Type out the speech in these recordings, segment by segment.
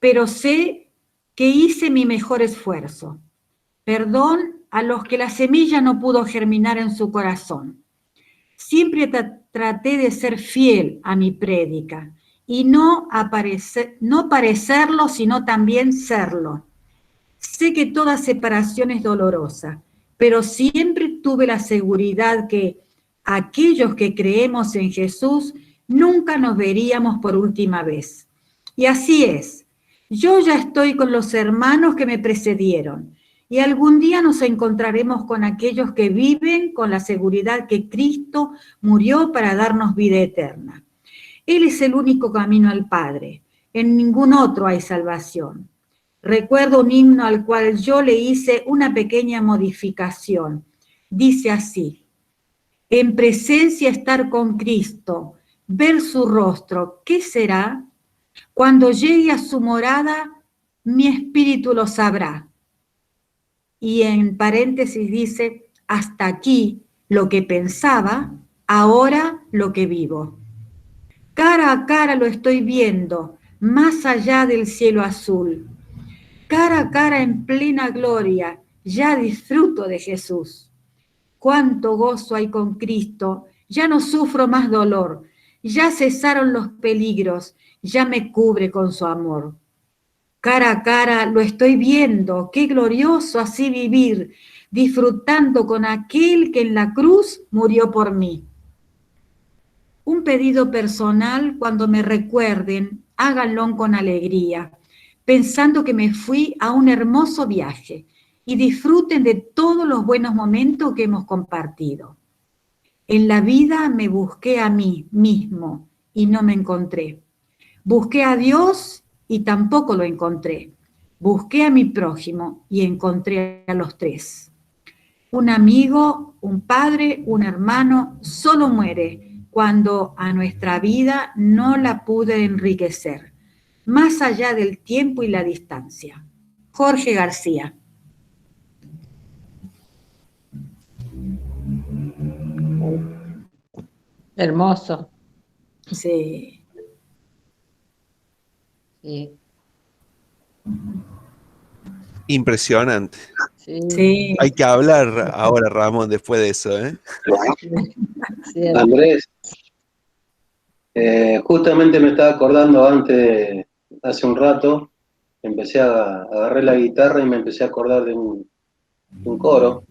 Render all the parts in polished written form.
pero sé que hice mi mejor esfuerzo. Perdón a los que la semilla no pudo germinar en su corazón. Siempre traté de ser fiel a mi prédica y no parecerlo, sino también serlo. Sé que toda separación es dolorosa, pero siempre tuve la seguridad que aquellos que creemos en Jesús nunca nos veríamos por última vez. Y así es. Yo ya estoy con los hermanos que me precedieron y algún día nos encontraremos con aquellos que viven con la seguridad que Cristo murió para darnos vida eterna. Él es el único camino al Padre. En ningún otro hay salvación. Recuerdo un himno al cual yo le hice una pequeña modificación. Dice así: en presencia estar con Cristo, ver su rostro, ¿qué será? Cuando llegue a su morada, mi espíritu lo sabrá. Y en paréntesis dice, hasta aquí lo que pensaba, ahora lo que vivo. Cara a cara lo estoy viendo, más allá del cielo azul. Cara a cara en plena gloria, ya disfruto de Jesús. Cuánto gozo hay con Cristo, ya no sufro más dolor, ya cesaron los peligros, ya me cubre con su amor. Cara a cara lo estoy viendo, qué glorioso así vivir, disfrutando con aquel que en la cruz murió por mí. Un pedido personal: cuando me recuerden, háganlo con alegría, pensando que me fui a un hermoso viaje y disfruten de todos los buenos momentos que hemos compartido. En la vida me busqué a mí mismo y no me encontré. Busqué a Dios y tampoco lo encontré. Busqué a mi prójimo y encontré a los tres. Un amigo, un padre, un hermano solo muere cuando a nuestra vida no la pude enriquecer, más allá del tiempo y la distancia. Jorge García. Hermoso. Sí. Sí. Impresionante. Sí. Hay que hablar ahora, Ramón, después de eso, ¿eh? Sí. Andrés, justamente me estaba acordando antes, hace un rato, agarré la guitarra y me empecé a acordar de un coro,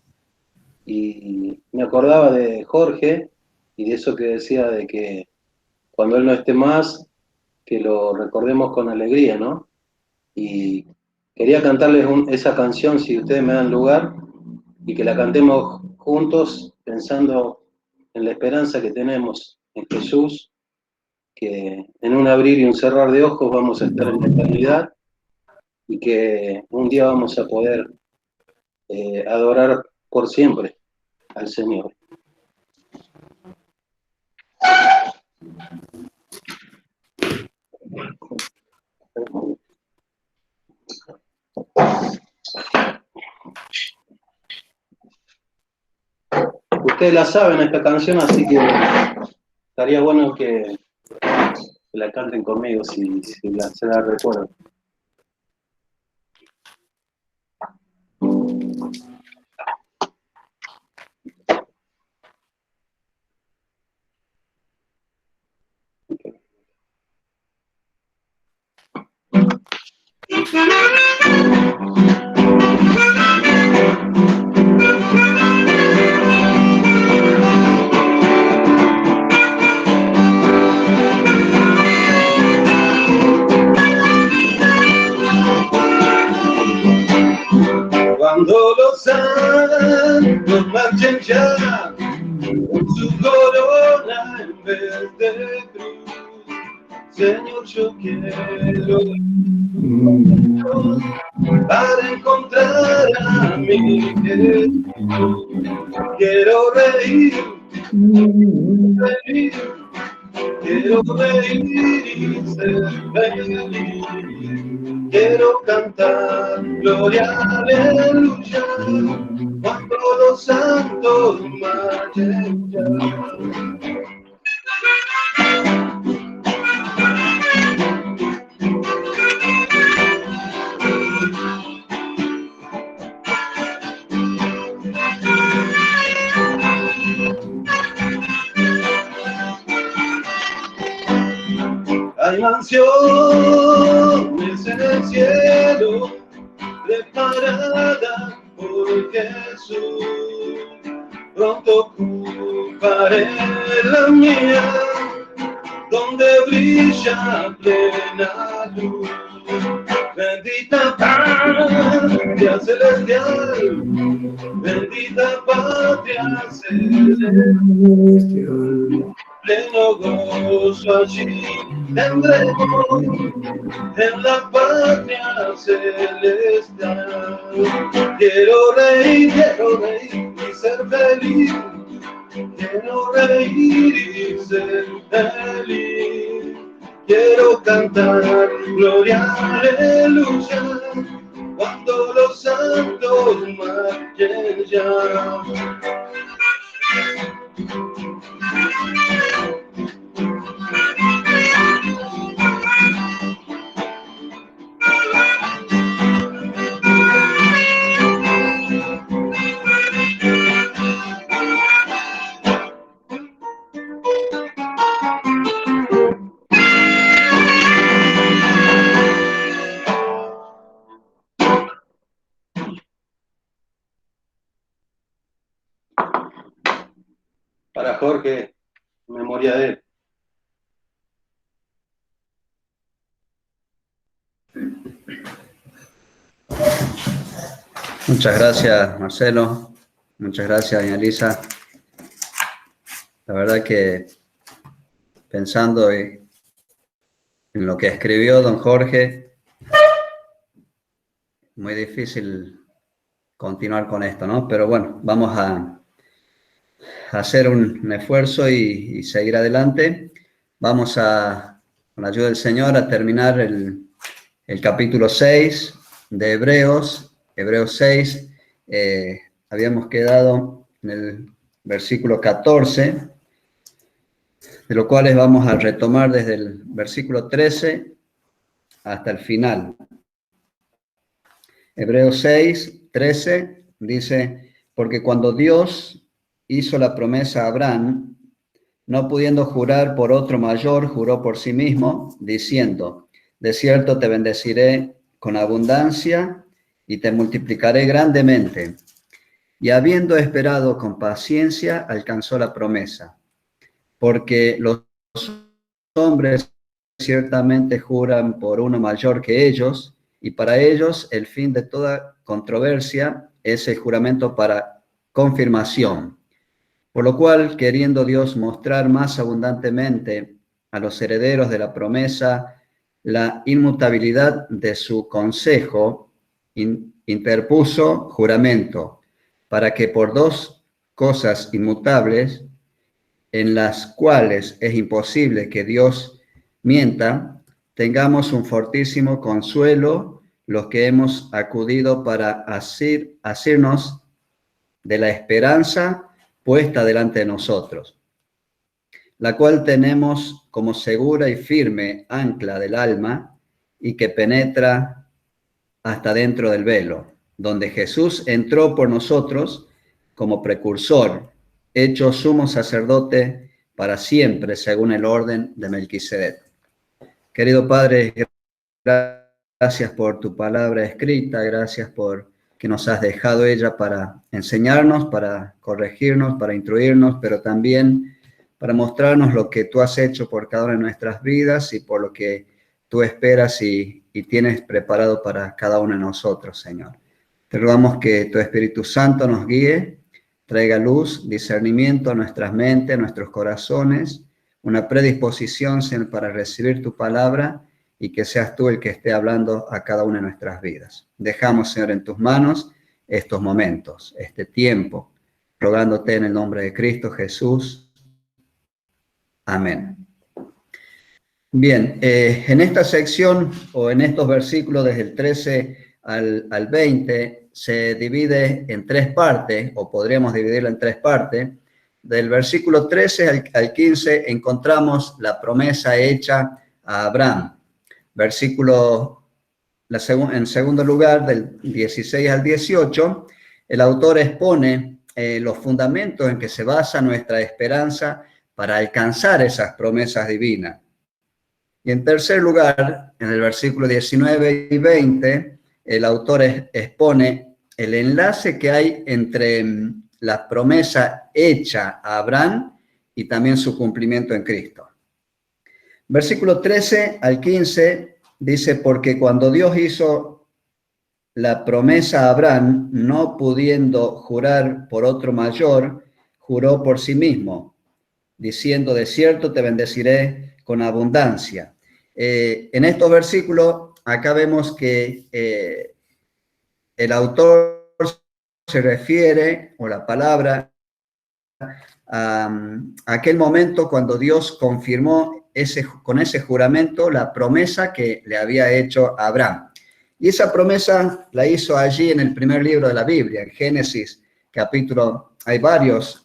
y me acordaba de Jorge y de eso que decía de que cuando él no esté más, que lo recordemos con alegría, ¿no? Y quería cantarles esa canción, si ustedes me dan lugar, y que la cantemos juntos pensando en la esperanza que tenemos en Jesús, que en un abrir y un cerrar de ojos vamos a estar en la eternidad y que un día vamos a poder adorar por siempre al Señor. Ustedes la saben esta canción, así que estaría bueno que la canten conmigo si se la recuerdan. Cuando los santos marchen ya con su corona en vez de cruz, Señor, yo quiero para encontrar a mi Jesús. Quiero reír, quiero reír y ser feliz. Quiero cantar gloria, aleluya, cuando los santos marchen ya. mansiones en el cielo, preparada por Jesús. Pronto ocuparé la mía, donde brilla plena luz. Bendita patria celestial, bendita patria celestial, pleno gozo allí tendremos en la patria celestial. Quiero reír y ser feliz. Quiero reír y ser feliz. Quiero cantar gloria, aleluya, cuando los santos marchen ya. Para Jorge, memoria de él. Muchas gracias, Marcelo. Muchas gracias, doña Elisa. La verdad que pensando en lo que escribió don Jorge, muy difícil continuar con esto, ¿no? Pero bueno, vamos a hacer un esfuerzo y seguir adelante. Vamos con la ayuda del Señor, a terminar el capítulo 6 de Hebreos 6. Habíamos quedado en el versículo 14, de lo cual vamos a retomar desde el versículo 13 hasta el final. Hebreos 6, 13 dice: porque cuando Dios hizo la promesa a Abraham, no pudiendo jurar por otro mayor, juró por sí mismo, diciendo: de cierto te bendeciré con abundancia y te multiplicaré grandemente. Y habiendo esperado con paciencia, alcanzó la promesa. Porque los hombres ciertamente juran por uno mayor que ellos, y para ellos el fin de toda controversia es el juramento para confirmación. Por lo cual, queriendo Dios mostrar más abundantemente a los herederos de la promesa la inmutabilidad de su consejo, interpuso juramento, para que por dos cosas inmutables, en las cuales es imposible que Dios mienta, tengamos un fortísimo consuelo los que hemos acudido para asirnos de la esperanza puesta delante de nosotros, la cual tenemos como segura y firme ancla del alma y que penetra hasta dentro del velo, donde Jesús entró por nosotros como precursor, hecho sumo sacerdote para siempre, según el orden de Melquisedec. Querido Padre, gracias por tu palabra escrita, gracias por que nos has dejado ella para enseñarnos, para corregirnos, para instruirnos, pero también para mostrarnos lo que tú has hecho por cada una de nuestras vidas y por lo que tú esperas y tienes preparado para cada uno de nosotros, Señor. Te rogamos que tu Espíritu Santo nos guíe, traiga luz, discernimiento a nuestras mentes, a nuestros corazones, una predisposición, Señor, para recibir tu palabra y que seas tú el que esté hablando a cada una de nuestras vidas. Dejamos, Señor, en tus manos estos momentos, este tiempo, rogándote en el nombre de Cristo Jesús. Amén. Bien, en esta sección o en estos versículos desde el 13 al 20 se divide en tres partes, o podríamos dividirlo en tres partes. Del versículo 13 al 15 encontramos la promesa hecha a Abraham. En segundo lugar, del 16 al 18, el autor expone los fundamentos en que se basa nuestra esperanza para alcanzar esas promesas divinas. Y en tercer lugar, en el versículo 19 y 20, el autor expone el enlace que hay entre la promesa hecha a Abraham y también su cumplimiento en Cristo. Versículo 13 al 15 dice, porque cuando Dios hizo la promesa a Abraham, no pudiendo jurar por otro mayor, juró por sí mismo, diciendo, de cierto te bendeciré con abundancia. En estos versículos, acá vemos que el autor se refiere, o la palabra, a aquel momento cuando Dios confirmó con ese juramento la promesa que le había hecho a Abraham. Y esa promesa la hizo allí en el primer libro de la Biblia, en Génesis capítulo, hay varios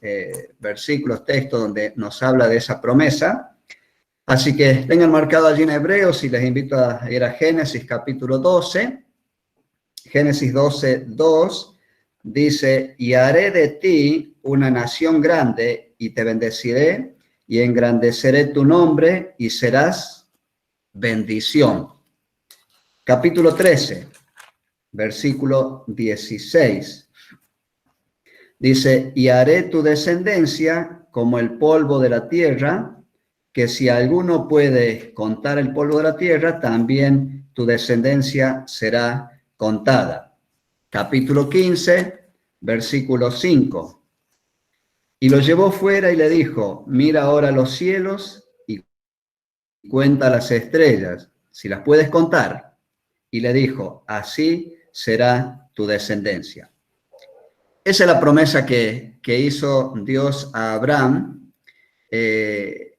versículos, textos donde nos habla de esa promesa. Así que tengan marcado allí en Hebreos y les invito a ir a Génesis capítulo 12. Génesis 12, 2 dice, y haré de ti una nación grande y te bendeciré y engrandeceré tu nombre y serás bendición. Capítulo 13, versículo 16. Dice, y haré tu descendencia como el polvo de la tierra, que si alguno puede contar el polvo de la tierra, también tu descendencia será contada. Capítulo 15, versículo 5. Y lo llevó fuera y le dijo, mira ahora los cielos y cuenta las estrellas, si las puedes contar. Y le dijo, así será tu descendencia. Esa es la promesa que hizo Dios a Abraham, que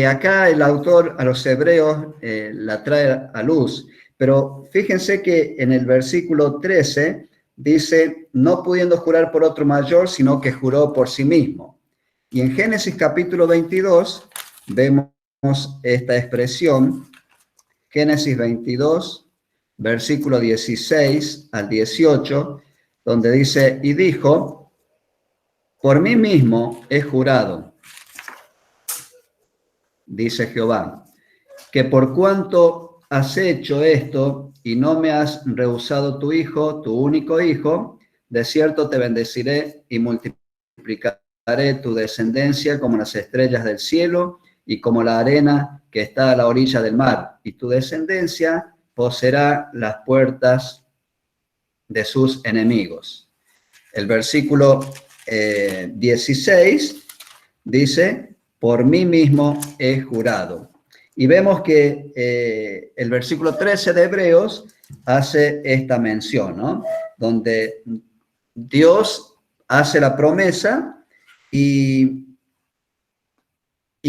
acá el autor a los hebreos la trae a luz. Pero fíjense que en el versículo 13 dice, no pudiendo jurar por otro mayor, sino que juró por sí mismo. Y en Génesis capítulo 22 vemos esta expresión, Génesis 22, versículo 16 al 18, donde dice, y dijo, por mí mismo he jurado, dice Jehová, que por cuanto has hecho esto y no me has rehusado tu hijo, tu único hijo, de cierto te bendeciré y multiplicaré tu descendencia como las estrellas del cielo y como la arena que está a la orilla del mar, y tu descendencia poseerá las puertas de sus enemigos. El versículo 16 dice, por mí mismo he jurado. Y vemos que el versículo 13 de Hebreos hace esta mención, ¿no? Donde Dios hace la promesa y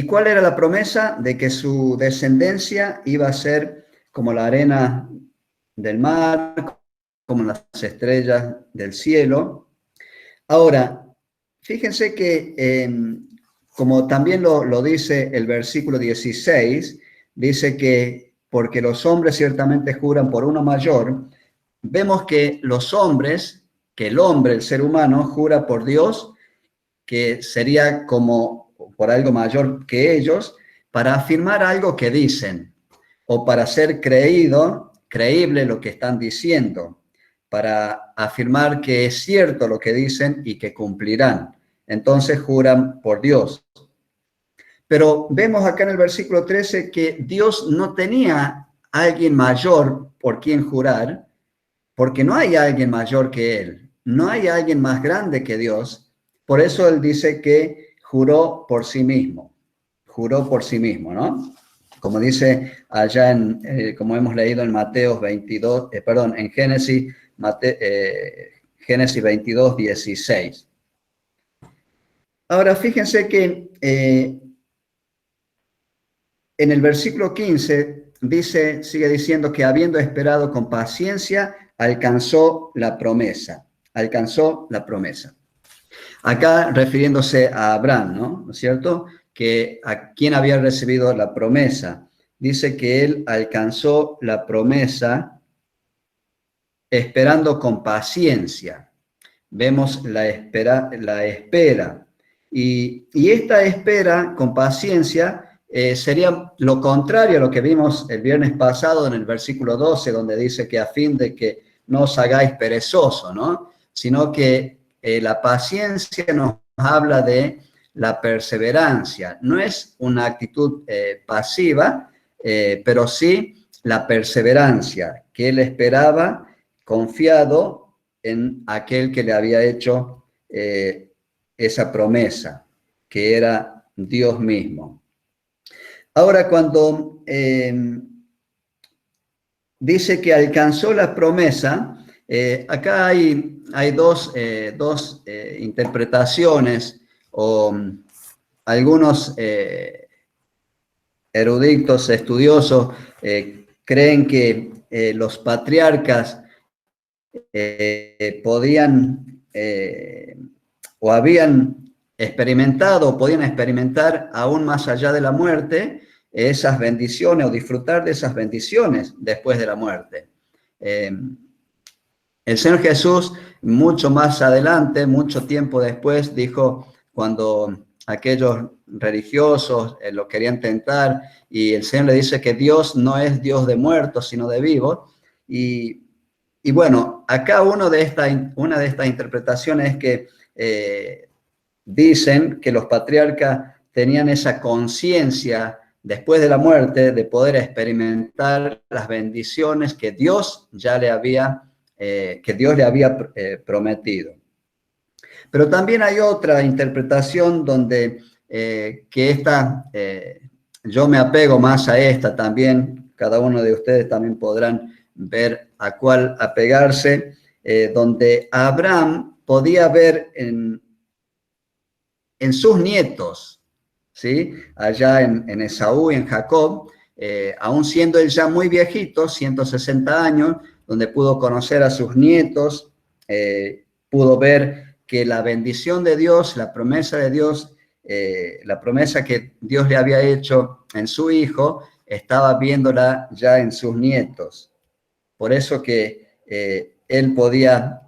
¿cuál era la promesa? De que su descendencia iba a ser como la arena del mar, como las estrellas del cielo. Ahora, fíjense que como también lo dice el versículo 16, dice que porque los hombres ciertamente juran por uno mayor, vemos que los hombres, que el hombre, el ser humano, jura por Dios, que sería como por algo mayor que ellos, para afirmar algo que dicen, o para ser creíble lo que están diciendo, para afirmar que es cierto lo que dicen y que cumplirán. Entonces juran por Dios. Pero vemos acá en el versículo 13 que Dios no tenía a alguien mayor por quien jurar, porque no hay alguien mayor que Él, no hay alguien más grande que Dios. Por eso Él dice que juró por sí mismo, ¿no? Como dice allá como hemos leído en Mateo 22, en Génesis 22, 16. Ahora, fíjense que en el versículo 15 sigue diciendo que habiendo esperado con paciencia, alcanzó la promesa. Acá refiriéndose a Abraham, ¿no es cierto? Que a quien había recibido la promesa. Dice que él alcanzó la promesa esperando con paciencia. Vemos la espera. Y esta espera con paciencia sería lo contrario a lo que vimos el viernes pasado en el versículo 12, donde dice que a fin de que no os hagáis perezosos, ¿no? Sino que la paciencia nos habla de la perseverancia. No es una actitud pasiva, pero sí la perseverancia, que él esperaba confiado en aquel que le había hecho esa promesa, que era Dios mismo. Ahora, cuando dice que alcanzó la promesa, acá hay dos interpretaciones, o algunos eruditos, estudiosos, creen que los patriarcas podían o habían experimentado, o podían experimentar aún más allá de la muerte esas bendiciones o disfrutar de esas bendiciones después de la muerte. El Señor Jesús, mucho más adelante, mucho tiempo después, dijo, cuando aquellos religiosos lo querían tentar, y el Señor le dice que Dios no es Dios de muertos, sino de vivos. Y bueno, acá una de estas interpretaciones es que dicen que los patriarcas tenían esa conciencia después de la muerte de poder experimentar las bendiciones que Dios ya le había prometido. Pero también hay otra interpretación donde yo me apego más a esta también, cada uno de ustedes también podrán ver a cuál apegarse, donde Abraham podía ver en sus nietos, ¿sí? Allá en Esaú y en Jacob, aún siendo él ya muy viejito, 160 años, donde pudo conocer a sus nietos, pudo ver que la bendición de Dios, la promesa de Dios, la promesa que Dios le había hecho en su hijo, estaba viéndola ya en sus nietos. Por eso que él podía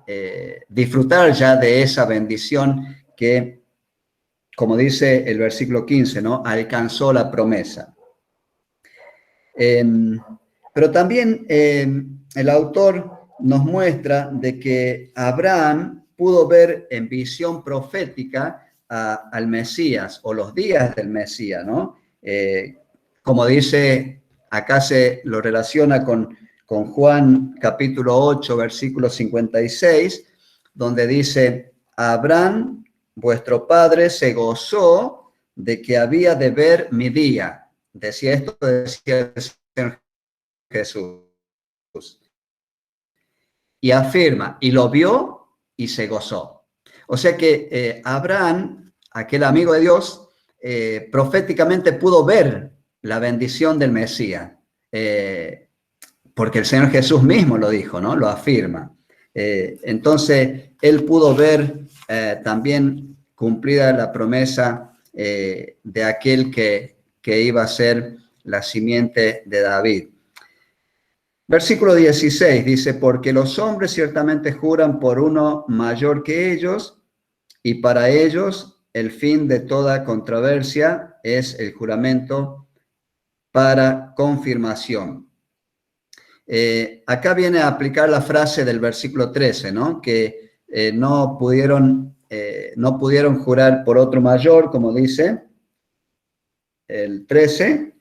disfrutar ya de esa bendición que, como dice el versículo 15, ¿no? Alcanzó la promesa. Pero también el autor nos muestra de que Abraham pudo ver en visión profética al Mesías, o los días del Mesías, ¿no? Como dice, acá se lo relaciona con Juan capítulo 8, versículo 56, donde dice, Abraham, vuestro padre, se gozó de que había de ver mi día. Decía esto, decía el Señor Jesús. Y afirma, y lo vio y se gozó. O sea que Abraham, aquel amigo de Dios, proféticamente pudo ver la bendición del Mesías, porque el Señor Jesús mismo lo dijo, ¿no? Lo afirma. Entonces, él pudo ver también cumplida la promesa de aquel que iba a ser la simiente de David. Versículo 16 dice, porque los hombres ciertamente juran por uno mayor que ellos, y para ellos el fin de toda controversia es el juramento para confirmación. Acá viene a aplicar la frase del versículo 13, ¿no? Que no pudieron jurar por otro mayor, como dice el 13,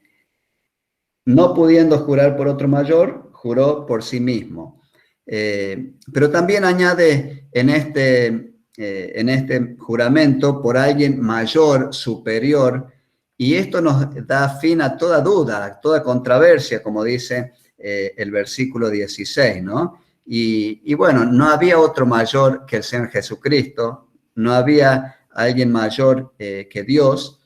no pudiendo jurar por otro mayor, juró por sí mismo. Pero también añade en este juramento por alguien mayor, superior, y esto nos da fin a toda duda, a toda controversia, como dice el versículo 16, ¿no? Y bueno, no había otro mayor que el Señor Jesucristo, no había alguien mayor que Dios,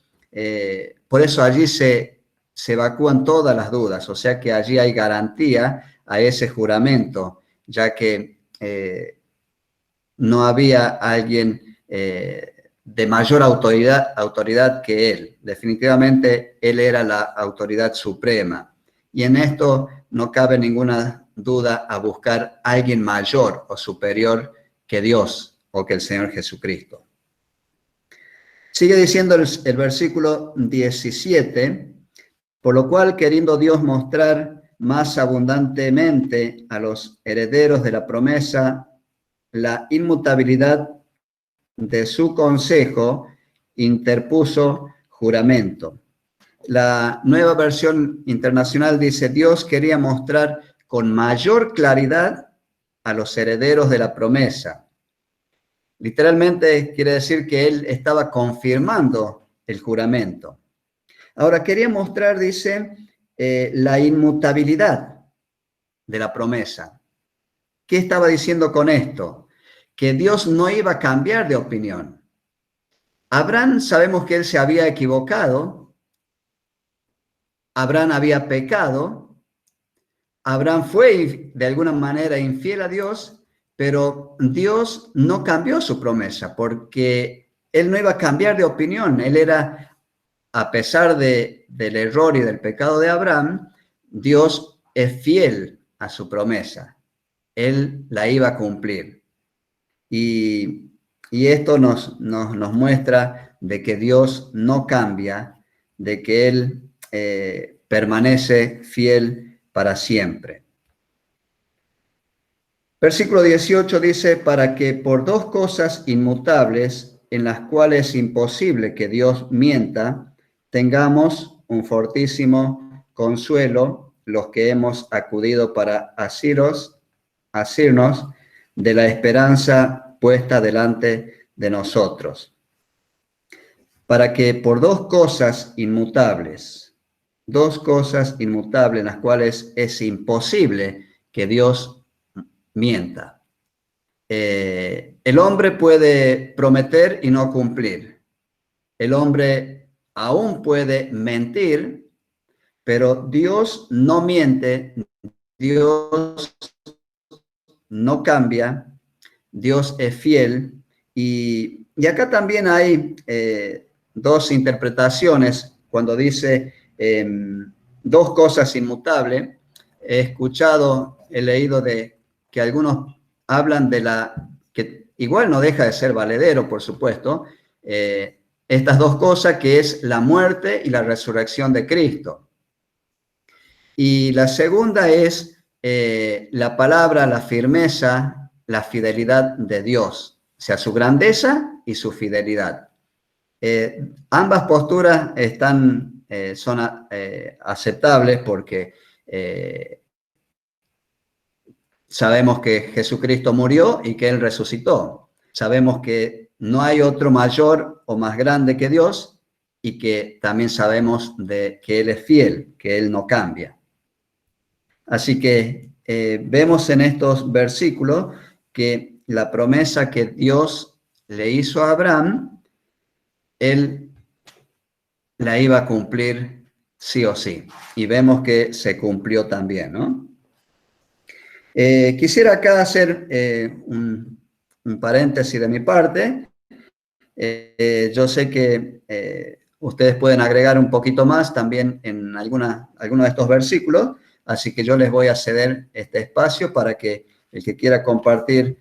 por eso allí se evacúan todas las dudas, o sea que allí hay garantía a ese juramento, ya que no había alguien de mayor autoridad que él. Definitivamente él era la autoridad suprema. Y en esto no cabe ninguna duda a buscar a alguien mayor o superior que Dios o que el Señor Jesucristo. Sigue diciendo el versículo 17, Por lo cual, queriendo Dios mostrar más abundantemente a los herederos de la promesa la inmutabilidad de su consejo, interpuso juramento. La Nueva Versión Internacional dice: Dios quería mostrar con mayor claridad a los herederos de la promesa. Literalmente quiere decir que él estaba confirmando el juramento. Ahora, quería mostrar, dice, la inmutabilidad de la promesa. ¿Qué estaba diciendo con esto? Que Dios no iba a cambiar de opinión. Abraham, sabemos que él se había equivocado. Abraham había pecado. Abraham fue de alguna manera infiel a Dios, pero Dios no cambió su promesa porque él no iba a cambiar de opinión. Él era, a pesar del error y del pecado de Abraham, Dios es fiel a su promesa. Él la iba a cumplir. Y esto nos muestra de que Dios no cambia, de que Él permanece fiel para siempre. Versículo 18 dice: para que por dos cosas inmutables, en las cuales es imposible que Dios mienta, tengamos un fortísimo consuelo los que hemos acudido para asirnos de la esperanza puesta delante de nosotros. Para que por dos cosas inmutables en las cuales es imposible que Dios mienta. El hombre puede prometer y no cumplir. El hombre aún puede mentir, pero Dios no miente, Dios no cambia, Dios es fiel. Y acá también hay dos interpretaciones cuando dice dos cosas inmutables. He leído de que algunos hablan de que igual no deja de ser valedero, por supuesto, estas dos cosas, que es la muerte y la resurrección de Cristo. Y la segunda es la palabra, la firmeza, la fidelidad de Dios, o sea, su grandeza y su fidelidad. Ambas posturas son aceptables porque sabemos que Jesucristo murió y que Él resucitó. Sabemos que no hay otro mayor o más grande que Dios y que también sabemos que Él es fiel, que Él no cambia. Así que vemos en estos versículos que la promesa que Dios le hizo a Abraham, Él la iba a cumplir sí o sí. Y vemos que se cumplió también, ¿no? Quisiera acá hacer un paréntesis de mi parte. Yo sé que ustedes pueden agregar un poquito más también en alguno de estos versículos, así que yo les voy a ceder este espacio para que el que quiera compartir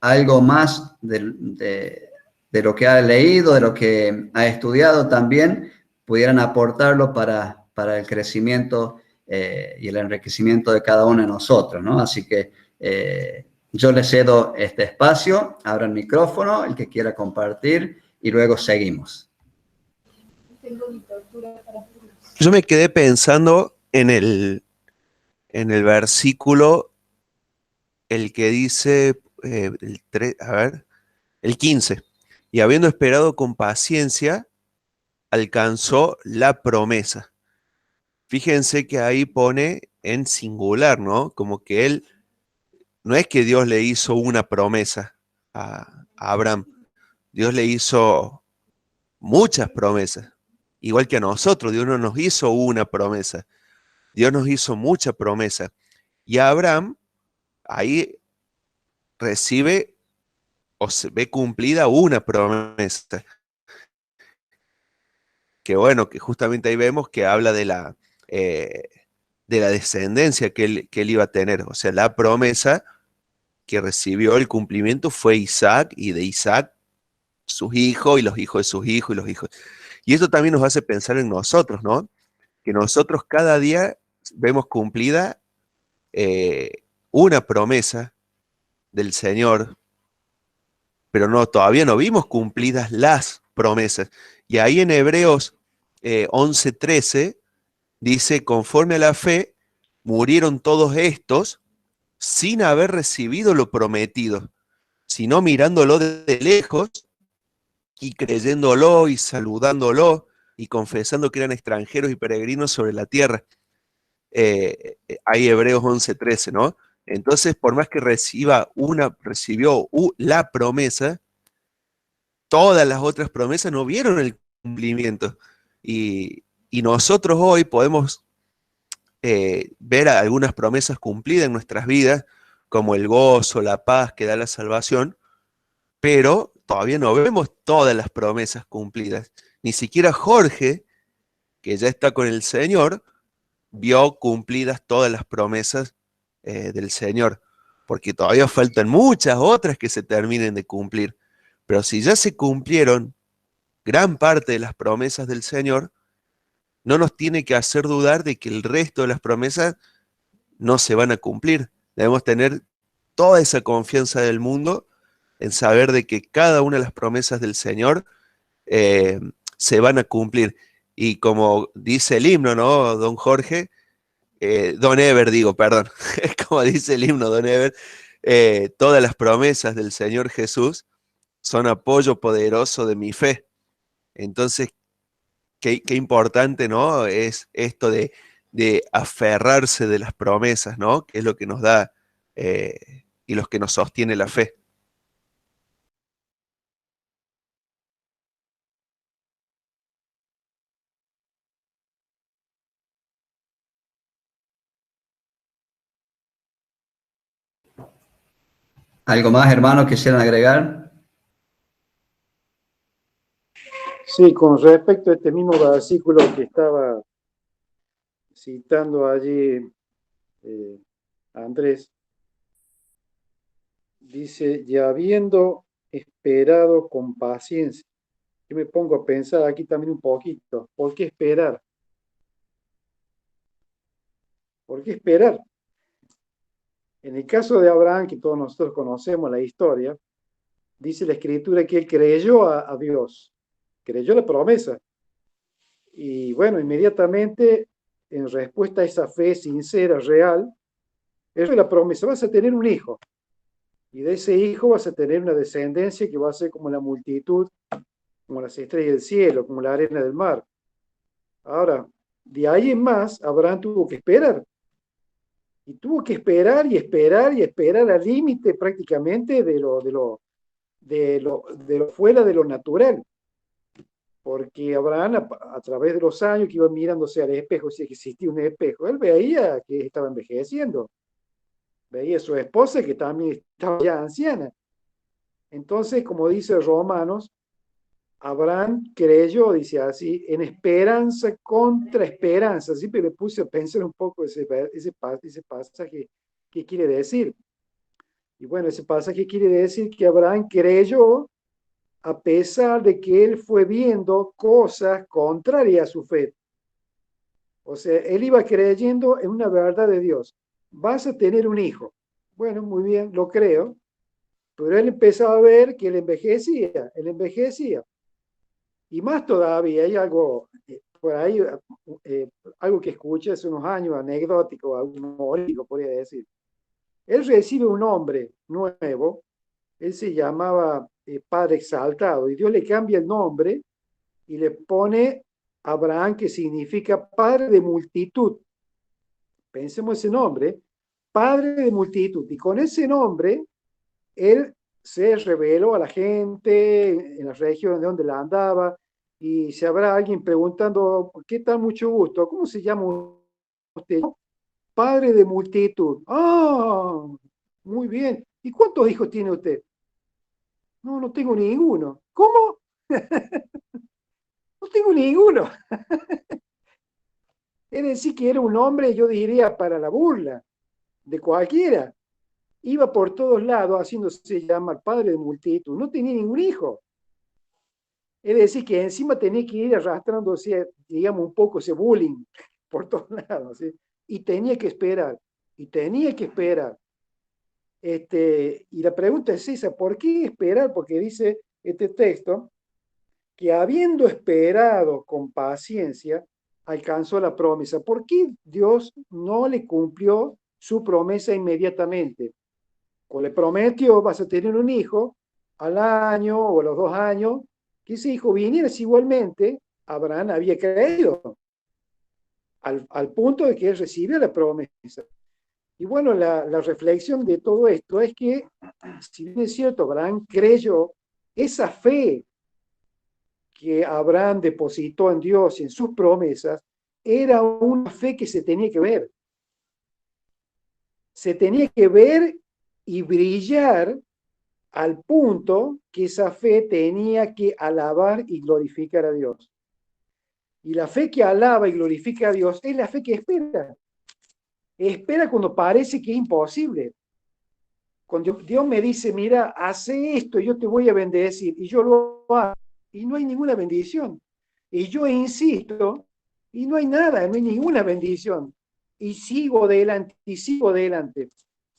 algo más de lo que ha leído, de lo que ha estudiado también, pudieran aportarlo para el crecimiento y el enriquecimiento de cada uno de nosotros, ¿no? Así que yo les cedo este espacio, abro el micrófono, el que quiera compartir, y luego seguimos. Yo me quedé pensando en el versículo, el que dice, el 15, y habiendo esperado con paciencia, alcanzó la promesa. Fíjense que ahí pone en singular, ¿no? Como que él, no es que Dios le hizo una promesa a Abraham, Dios le hizo muchas promesas, igual que a nosotros. Dios no nos hizo una promesa, Dios nos hizo muchas promesas. Y Abraham ahí recibe o se ve cumplida una promesa. Que bueno, que justamente ahí vemos que habla de la descendencia que él iba a tener. O sea, la promesa que recibió el cumplimiento fue Isaac, y de Isaac sus hijos, y los hijos de sus hijos, y los hijos. Y esto también nos hace pensar en nosotros, ¿no? que nosotros cada día vemos cumplida una promesa del Señor, pero no, todavía no vimos cumplidas las promesas. Y ahí en Hebreos 11:13 dice, conforme a la fe, murieron todos estos sin haber recibido lo prometido, sino mirándolo de lejos y creyéndolo y saludándolo y confesando que eran extranjeros y peregrinos sobre la tierra. Ahí Hebreos 11:13, ¿no? Entonces, por más que recibió la promesa, todas las otras promesas no vieron el cumplimiento. Y nosotros hoy podemos ver algunas promesas cumplidas en nuestras vidas, como el gozo, la paz que da la salvación, pero todavía no vemos todas las promesas cumplidas. Ni siquiera Jorge, que ya está con el Señor, vio cumplidas todas las promesas del Señor, porque todavía faltan muchas otras que se terminen de cumplir. Pero si ya se cumplieron gran parte de las promesas del Señor, no nos tiene que hacer dudar de que el resto de las promesas no se van a cumplir. Debemos tener toda esa confianza del mundo en saber de que cada una de las promesas del Señor se van a cumplir. Y como dice el himno, ¿no, don Jorge? Don Ever, digo, perdón. Como dice el himno, don Ever, todas las promesas del Señor Jesús son apoyo poderoso de mi fe. Entonces, qué importante, ¿no? Es esto de aferrarse de las promesas, ¿no? Que es lo que nos da y los que nos sostiene la fe. ¿Algo más, hermanos, quisieran agregar? Sí, con respecto a este mismo versículo que estaba citando allí Andrés, dice, y habiendo esperado con paciencia. Yo me pongo a pensar aquí también un poquito, ¿por qué esperar? ¿Por qué esperar? En el caso de Abraham, que todos nosotros conocemos la historia, dice la Escritura que él creyó a Dios, creyó la promesa. Y bueno, inmediatamente, en respuesta a esa fe sincera, real, es la promesa, vas a tener un hijo. Y de ese hijo vas a tener una descendencia que va a ser como la multitud, como las estrellas del cielo, como la arena del mar. Ahora, de ahí en más, Abraham tuvo que esperar. Y tuvo que esperar y esperar y esperar al límite prácticamente de lo fuera de lo natural. Porque Abraham, a través de los años que iba mirándose al espejo, si existía un espejo, él veía que estaba envejeciendo. Veía a su esposa que también estaba ya anciana. Entonces, como dice Romanos, Abraham creyó, dice así, en esperanza contra esperanza. Siempre le puse a pensar un poco ese pasaje, ¿qué quiere decir? Y bueno, ese pasaje quiere decir que Abraham creyó a pesar de que él fue viendo cosas contrarias a su fe. O sea, él iba creyendo en una verdad de Dios. Vas a tener un hijo. Bueno, muy bien, lo creo. Pero él empezaba a ver que él envejecía. Y más todavía, hay algo por ahí, algo que escuché hace unos años, anecdótico, humorístico, podría decir. Él recibe un nombre nuevo, él se llamaba Padre Exaltado, y Dios le cambia el nombre y le pone Abraham, que significa Padre de multitud. Pensemos ese nombre, Padre de multitud. Y con ese nombre, él se reveló a la gente en las regiones de donde la andaba, y si habrá alguien preguntando, ¿qué tal? Mucho gusto, ¿cómo se llama usted? Padre de multitud. Ah, muy bien. ¿Y cuántos hijos tiene usted? No, no tengo ninguno. ¿Cómo? No tengo ninguno. Es decir, que era un hombre, yo diría, para la burla de cualquiera. Iba por todos lados haciéndose llamar padre de multitud. No tenía ningún hijo. Es decir, que encima tenía que ir arrastrándose, digamos, un poco ese bullying por todos lados, ¿sí? Y tenía que esperar, y tenía que esperar. Y la pregunta es esa, ¿por qué esperar? Porque dice este texto que habiendo esperado con paciencia, alcanzó la promesa. ¿Por qué Dios no le cumplió su promesa inmediatamente? Cuando le prometió, vas a tener un hijo al año o a los 2 años, que ese hijo viniera igualmente, Abraham había creído, al punto de que él recibió la promesa. Y bueno, la reflexión de todo esto es que, si bien es cierto, Abraham creyó, esa fe que Abraham depositó en Dios y en sus promesas, era una fe que se tenía que ver. Se tenía que ver y brillar al punto que esa fe tenía que alabar y glorificar a Dios. Y la fe que alaba y glorifica a Dios es la fe que espera. Espera cuando parece que es imposible. Cuando Dios me dice, mira, hace esto, yo te voy a bendecir, y yo lo hago, y no hay ninguna bendición. Y yo insisto, y no hay nada, no hay ninguna bendición. Y sigo adelante, y sigo adelante.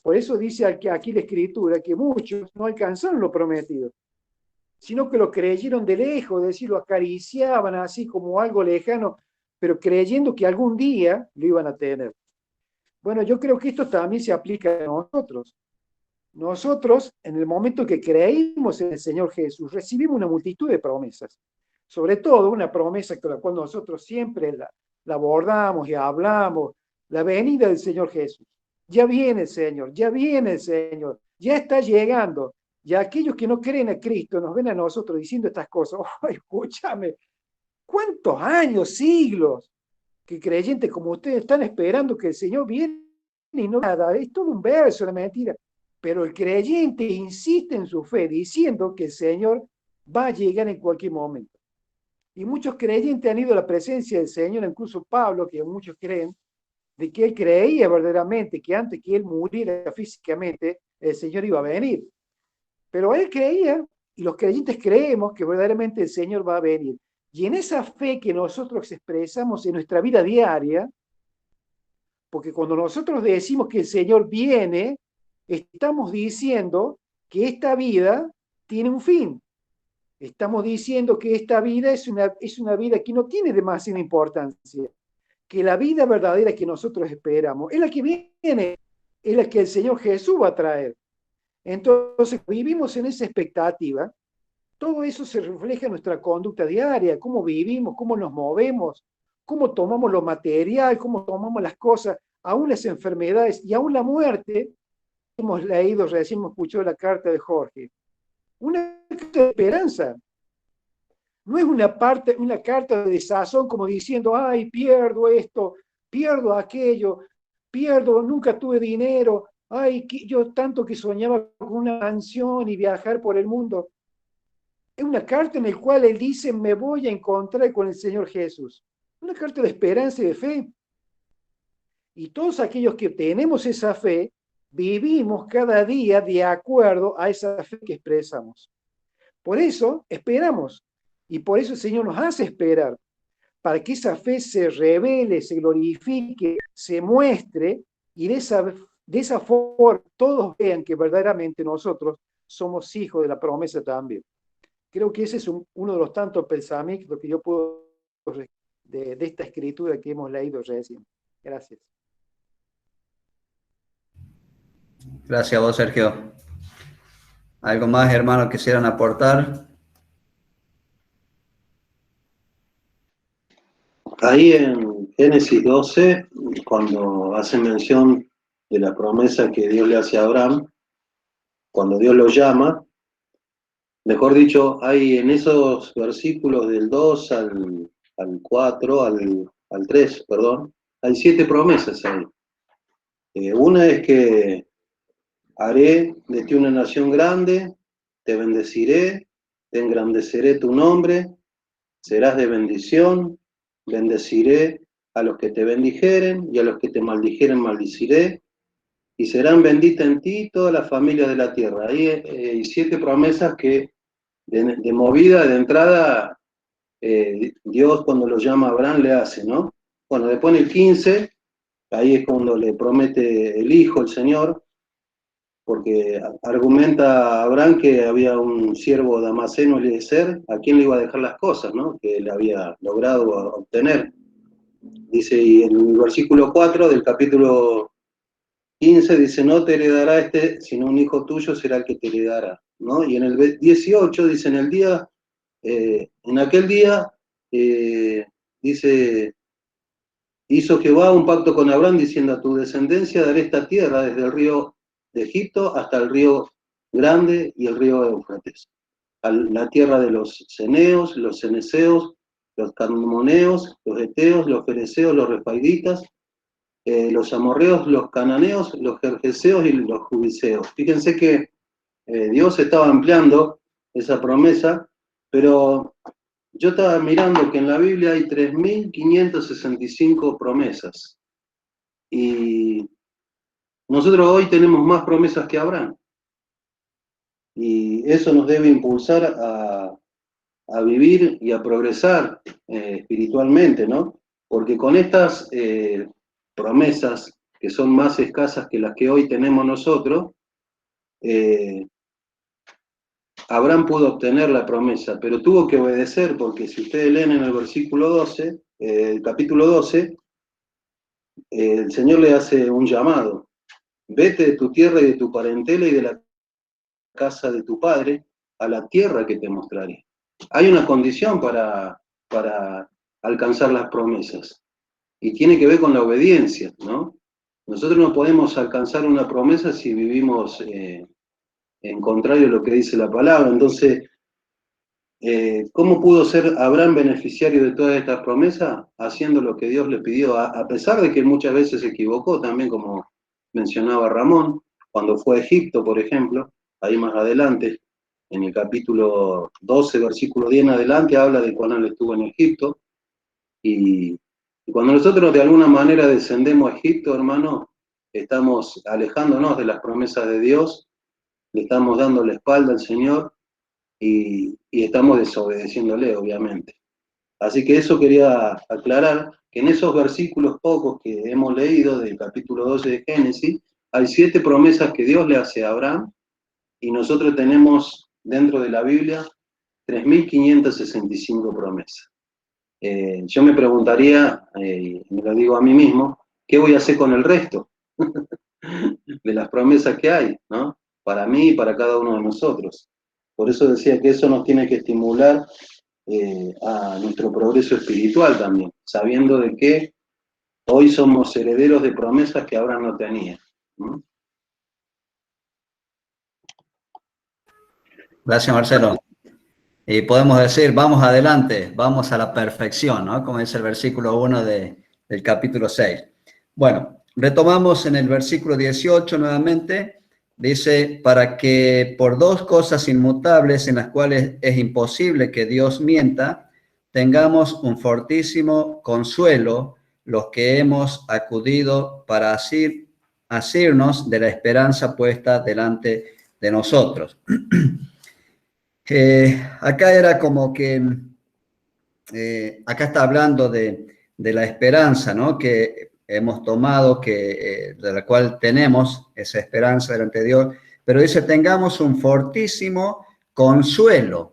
Por eso dice aquí la Escritura que muchos no alcanzaron lo prometido, sino que lo creyeron de lejos, es decir, lo acariciaban así como algo lejano, pero creyendo que algún día lo iban a tener. Bueno, yo creo que esto también se aplica a nosotros. Nosotros, en el momento que creímos en el Señor Jesús, recibimos una multitud de promesas. Sobre todo una promesa con la cual nosotros siempre la abordamos y hablamos, la venida del Señor Jesús. Ya viene el Señor, ya viene el Señor, ya está llegando. Y aquellos que no creen a Cristo nos ven a nosotros diciendo estas cosas. Oh, escúchame, ¿cuántos años, siglos que creyentes como ustedes están esperando que el Señor viene y no nada? Es todo un verso, una mentira. Pero el creyente insiste en su fe diciendo que el Señor va a llegar en cualquier momento. Y muchos creyentes han ido a la presencia del Señor, incluso Pablo, que muchos creen, de que él creía verdaderamente que antes que él muriera físicamente, el Señor iba a venir. Pero él creía, y los creyentes creemos que verdaderamente el Señor va a venir. Y en esa fe que nosotros expresamos en nuestra vida diaria, porque cuando nosotros decimos que el Señor viene, estamos diciendo que esta vida tiene un fin. Estamos diciendo que esta vida es una vida que no tiene demasiada importancia, que la vida verdadera que nosotros esperamos es la que viene, es la que el Señor Jesús va a traer. Entonces, vivimos en esa expectativa, todo eso se refleja en nuestra conducta diaria, cómo vivimos, cómo nos movemos, cómo tomamos lo material, cómo tomamos las cosas, aún las enfermedades y aún la muerte. Hemos leído, recién hemos escuchado la carta de Jorge. Una carta de esperanza. No es una carta de desazón como diciendo, ay, pierdo esto, pierdo aquello, pierdo, nunca tuve dinero, ay, yo tanto que soñaba con una mansión y viajar por el mundo. Es una carta en la cual él dice, me voy a encontrar con el Señor Jesús. Una carta de esperanza y de fe. Y todos aquellos que tenemos esa fe, vivimos cada día de acuerdo a esa fe que expresamos. Por eso esperamos. Y por eso el Señor nos hace esperar, para que esa fe se revele, se glorifique, se muestre, y de esa forma todos vean que verdaderamente nosotros somos hijos de la promesa también. Creo que ese es uno de los tantos pensamientos que yo puedo de esta escritura que hemos leído recién. Gracias. Gracias a vos, Sergio. ¿Algo más, hermanos, quisieran aportar? Ahí en Génesis 12, cuando hace mención de la promesa que Dios le hace a Abraham, cuando Dios lo llama, mejor dicho, hay en esos versículos del 2 al 4, al 3, perdón, hay 7 promesas ahí. Una es que haré de ti una nación grande, te bendeciré, te engrandeceré tu nombre, serás de bendición, bendeciré a los que te bendijeren y a los que te maldijeren maldiciré, y serán benditas en ti todas las familias de la tierra. Ahí hay 7 promesas que de movida, de entrada, Dios cuando lo llama a Abraham le hace, ¿no? Bueno, después en el 15, ahí es cuando le promete el hijo, el Señor, porque argumenta Abraham que había un siervo damaseno, Eliezer, a quien le iba a dejar las cosas, ¿no? Que él había logrado obtener. Dice, y en el versículo 4 del capítulo 15 dice, no te heredará sino un hijo tuyo será el que te heredará, ¿no? Y en el 18 dice, en aquel día, dice, hizo Jehová un pacto con Abraham diciendo, a tu descendencia daré esta tierra desde el río de Egipto hasta el río Grande y el río Éufrates, la tierra de los ceneos, los ceneseos, los carmoneos, los eteos, los fereceos, los refaiditas, los amorreos, los cananeos, los gergeseos y los jubiseos. Fíjense que Dios estaba ampliando esa promesa, pero yo estaba mirando que en la Biblia hay 3.565 promesas. Y nosotros hoy tenemos más promesas que Abraham. Y eso nos debe impulsar a vivir y a progresar espiritualmente, ¿no? Porque con estas promesas, que son más escasas que las que hoy tenemos nosotros, Abraham pudo obtener la promesa, pero tuvo que obedecer, porque si ustedes leen en el versículo 12, el capítulo 12, el Señor le hace un llamado. Vete de tu tierra y de tu parentela y de la casa de tu padre a la tierra que te mostraré. Hay una condición para alcanzar las promesas, y tiene que ver con la obediencia, ¿no? Nosotros no podemos alcanzar una promesa si vivimos en contrario a lo que dice la palabra. Entonces, ¿cómo pudo ser Abraham beneficiario de todas estas promesas? Haciendo lo que Dios le pidió, a pesar de que muchas veces se equivocó, también como mencionaba Ramón, cuando fue a Egipto, por ejemplo, ahí más adelante, en el capítulo 12, versículo 10 en adelante, habla de cuando él estuvo en Egipto, y cuando nosotros de alguna manera descendemos a Egipto, hermano, estamos alejándonos de las promesas de Dios, le estamos dando la espalda al Señor, y estamos desobedeciéndole, obviamente. Así que eso quería aclarar, que en esos versículos pocos que hemos leído del capítulo 12 de Génesis, hay 7 promesas que Dios le hace a Abraham, y nosotros tenemos dentro de la Biblia 3.565 promesas. Yo me preguntaría, y me lo digo a mí mismo, ¿qué voy a hacer con el resto de las promesas que hay, ¿no? Para mí y para cada uno de nosotros. Por eso decía que eso nos tiene que estimular a nuestro progreso espiritual también, sabiendo de que hoy somos herederos de promesas que Abraham no tenía. ¿No? Gracias, Marcelo. Y podemos decir, vamos adelante, vamos a la perfección, ¿no? Como dice el versículo 1 del capítulo 6. Bueno, retomamos en el versículo 18 nuevamente. Dice, para que por 2 cosas inmutables en las cuales es imposible que Dios mienta, tengamos un fortísimo consuelo los que hemos acudido para asirnos de la esperanza puesta delante de nosotros. Acá era como que, acá está hablando de la esperanza, ¿no? Que hemos tomado, de la cual tenemos esa esperanza delante de Dios, pero dice, tengamos un fortísimo consuelo.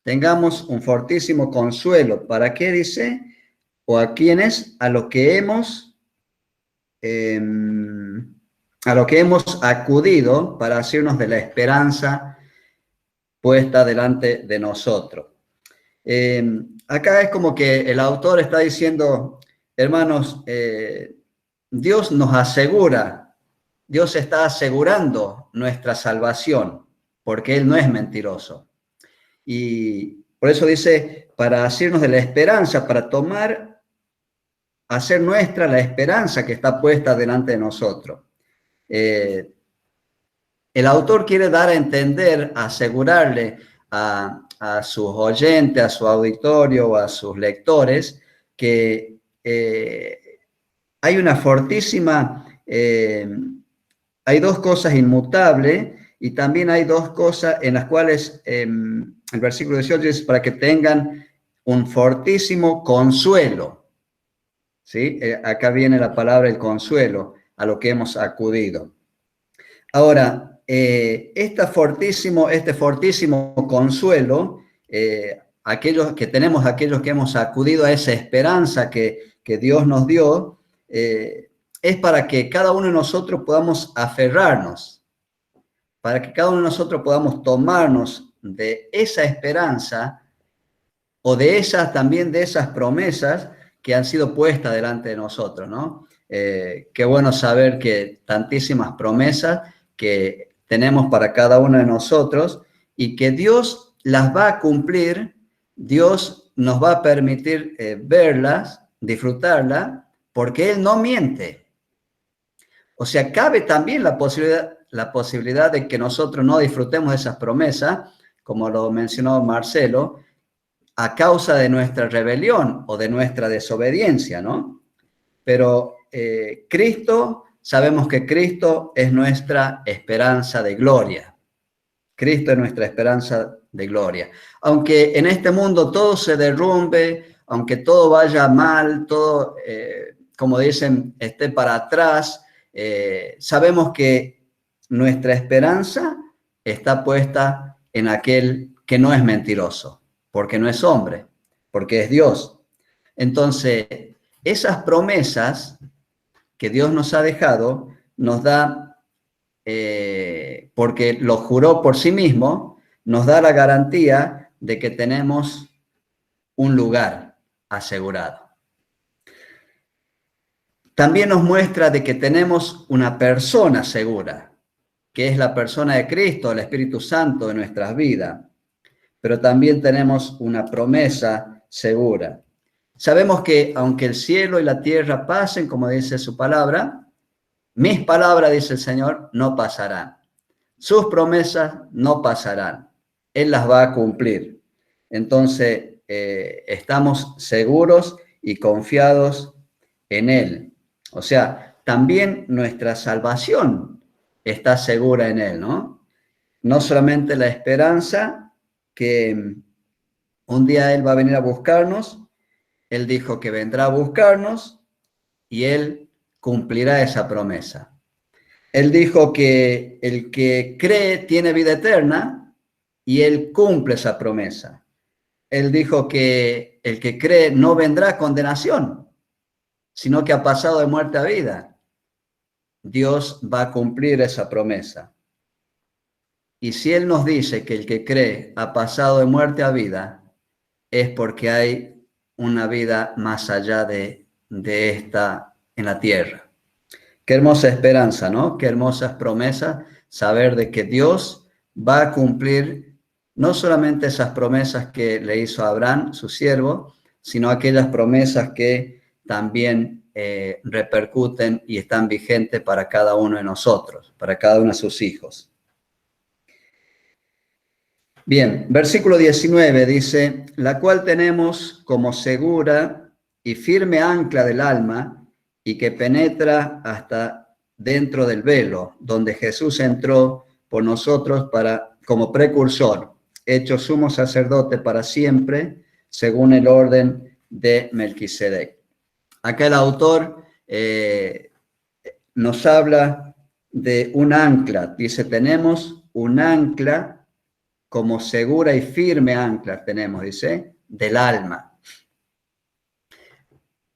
Tengamos un fortísimo consuelo. ¿Para qué dice? ¿O a quiénes? A lo que hemos acudido para asirnos de la esperanza puesta delante de nosotros. Acá es como que el autor está diciendo, hermanos, Dios nos asegura, Dios está asegurando nuestra salvación, porque Él no es mentiroso. Y por eso dice, para asirnos de la esperanza, para hacer nuestra la esperanza que está puesta delante de nosotros. El autor quiere dar a entender, asegurarle a sus oyentes, a su auditorio, a sus lectores, que hay una fortísima, hay 2 cosas inmutables y también hay 2 cosas en las cuales el versículo 18 dice para que tengan un fortísimo consuelo. ¿sí? Acá viene la palabra el consuelo, a lo que hemos acudido. Ahora, este fortísimo consuelo, aquellos que hemos acudido a esa esperanza que Dios nos dio, es para que cada uno de nosotros podamos aferrarnos, para que cada uno de nosotros podamos tomarnos de esa esperanza o también de esas promesas que han sido puestas delante de nosotros, ¿no? Qué bueno saber que tantísimas promesas que tenemos para cada uno de nosotros y que Dios las va a cumplir, Dios nos va a permitir verlas, disfrutarlas, porque Él no miente. O sea, cabe también la posibilidad de que nosotros no disfrutemos de esas promesas, como lo mencionó Marcelo, a causa de nuestra rebelión o de nuestra desobediencia, ¿no? Pero sabemos que Cristo es nuestra esperanza de gloria. Cristo es nuestra esperanza de gloria. Aunque en este mundo todo se derrumbe, aunque todo vaya mal, todo, como dicen, esté para atrás, sabemos que nuestra esperanza está puesta en aquel que no es mentiroso, porque no es hombre, porque es Dios. Entonces, esas promesas que Dios nos ha dejado, nos da, porque lo juró por sí mismo, nos da la garantía de que tenemos un lugar asegurado. También nos muestra de que tenemos una persona segura, que es la persona de Cristo, el Espíritu Santo de nuestras vidas. Pero también tenemos una promesa segura. Sabemos que aunque el cielo y la tierra pasen, como dice su palabra, mis palabras, dice el Señor, no pasarán. Sus promesas no pasarán. Él las va a cumplir. Entonces, estamos seguros y confiados en Él. O sea, también nuestra salvación está segura en Él, ¿no? No solamente la esperanza que un día Él va a venir a buscarnos. Él dijo que vendrá a buscarnos y Él cumplirá esa promesa. Él dijo que el que cree tiene vida eterna y Él cumple esa promesa. Él dijo que el que cree no vendrá a condenación, sino que ha pasado de muerte a vida. Dios va a cumplir esa promesa. Y si Él nos dice que el que cree ha pasado de muerte a vida, es porque hay una vida más allá de esta en la tierra. Qué hermosa esperanza, ¿no? Qué hermosas promesas, saber de que Dios va a cumplir no solamente esas promesas que le hizo a Abraham, su siervo, sino aquellas promesas que también repercuten y están vigentes para cada uno de nosotros, para cada uno de sus hijos. Bien, versículo 19 dice, la cual tenemos como segura y firme ancla del alma y que penetra hasta dentro del velo, donde Jesús entró por nosotros como precursor, hecho sumo sacerdote para siempre, según el orden de Melquisedec. Acá el autor nos habla de un ancla, dice, tenemos un ancla como segura y firme ancla tenemos, dice, del alma.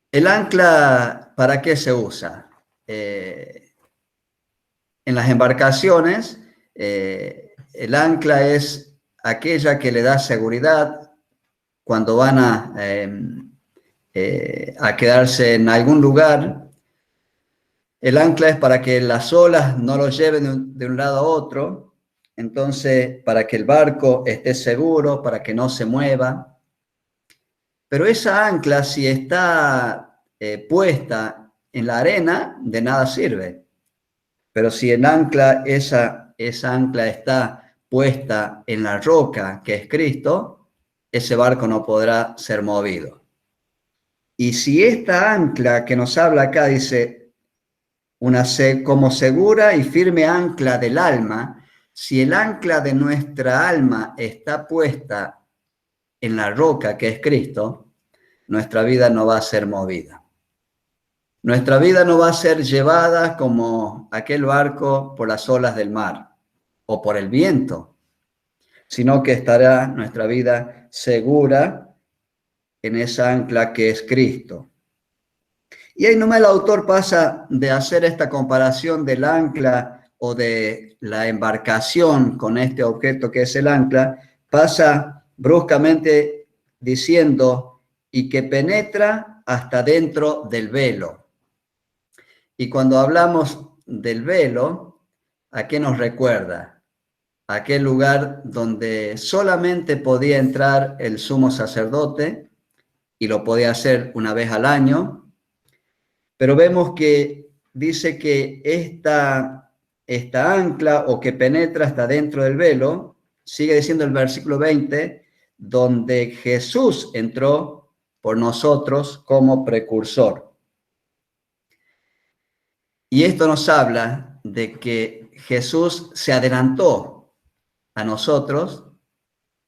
¿El ancla para qué se usa? En las embarcaciones, el ancla es aquella que le da seguridad cuando van a quedarse en algún lugar. El ancla es para que las olas no los lleven de un lado a otro. Entonces, para que el barco esté seguro, para que no se mueva. Pero esa ancla, si está puesta en la arena, de nada sirve. Pero si el ancla, esa ancla está puesta en la roca, que es Cristo, ese barco no podrá ser movido. Y si esta ancla que nos habla acá dice, como segura y firme ancla del alma, si el ancla de nuestra alma está puesta en la roca que es Cristo, nuestra vida no va a ser movida. Nuestra vida no va a ser llevada como aquel barco por las olas del mar o por el viento, sino que estará nuestra vida segura en esa ancla que es Cristo. Y ahí nomás el autor pasa de hacer esta comparación del ancla o de la embarcación con este objeto que es el ancla, pasa bruscamente diciendo, y que penetra hasta dentro del velo. Y cuando hablamos del velo, ¿a qué nos recuerda? Aquel lugar donde solamente podía entrar el sumo sacerdote, y lo podía hacer una vez al año, pero vemos que dice que esta ancla o que penetra hasta dentro del velo, sigue diciendo el versículo 20, donde Jesús entró por nosotros como precursor. Y esto nos habla de que Jesús se adelantó a nosotros,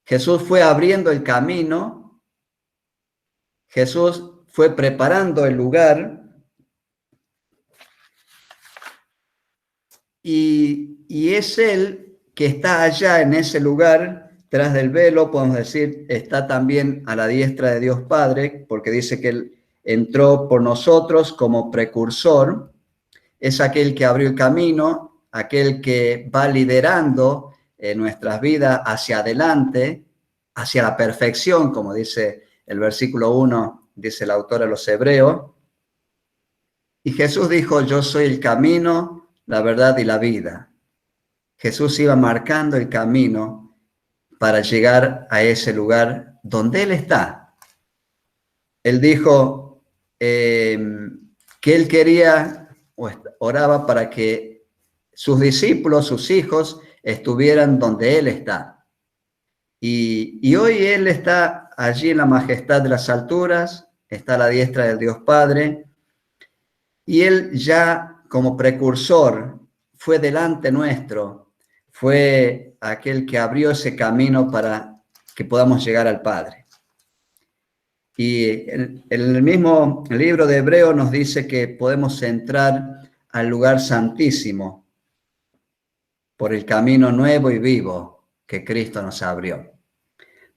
Jesús fue abriendo el camino, Jesús fue preparando el lugar, y es Él que está allá en ese lugar, tras del velo, podemos decir, está también a la diestra de Dios Padre, porque dice que Él entró por nosotros como precursor. Es aquel que abrió el camino, aquel que va liderando nuestras vidas hacia adelante, hacia la perfección, como dice el versículo 1, dice el autor a los Hebreos. Y Jesús dijo, yo soy el camino, la verdad y la vida. Jesús iba marcando el camino para llegar a ese lugar donde Él está. Él dijo que Él quería, oraba para que sus discípulos, sus hijos, estuvieran donde Él está. Y hoy Él está allí en la majestad de las alturas, está a la diestra del Dios Padre, y Él ya como precursor fue delante nuestro, fue aquel que abrió ese camino para que podamos llegar al Padre. Y el mismo libro de Hebreos nos dice que podemos entrar al lugar santísimo por el camino nuevo y vivo que Cristo nos abrió.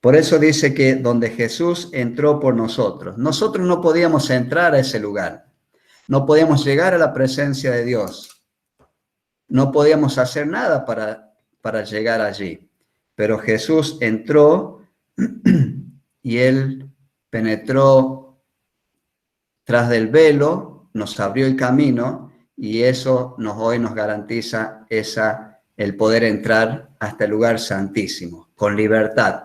Por eso dice que donde Jesús entró por nosotros, nosotros no podíamos entrar a ese lugar, no podíamos llegar a la presencia de Dios, no podíamos hacer nada para llegar allí, pero Jesús entró y Él penetró tras del velo, nos abrió el camino, y eso hoy nos garantiza el poder entrar hasta el lugar santísimo, con libertad.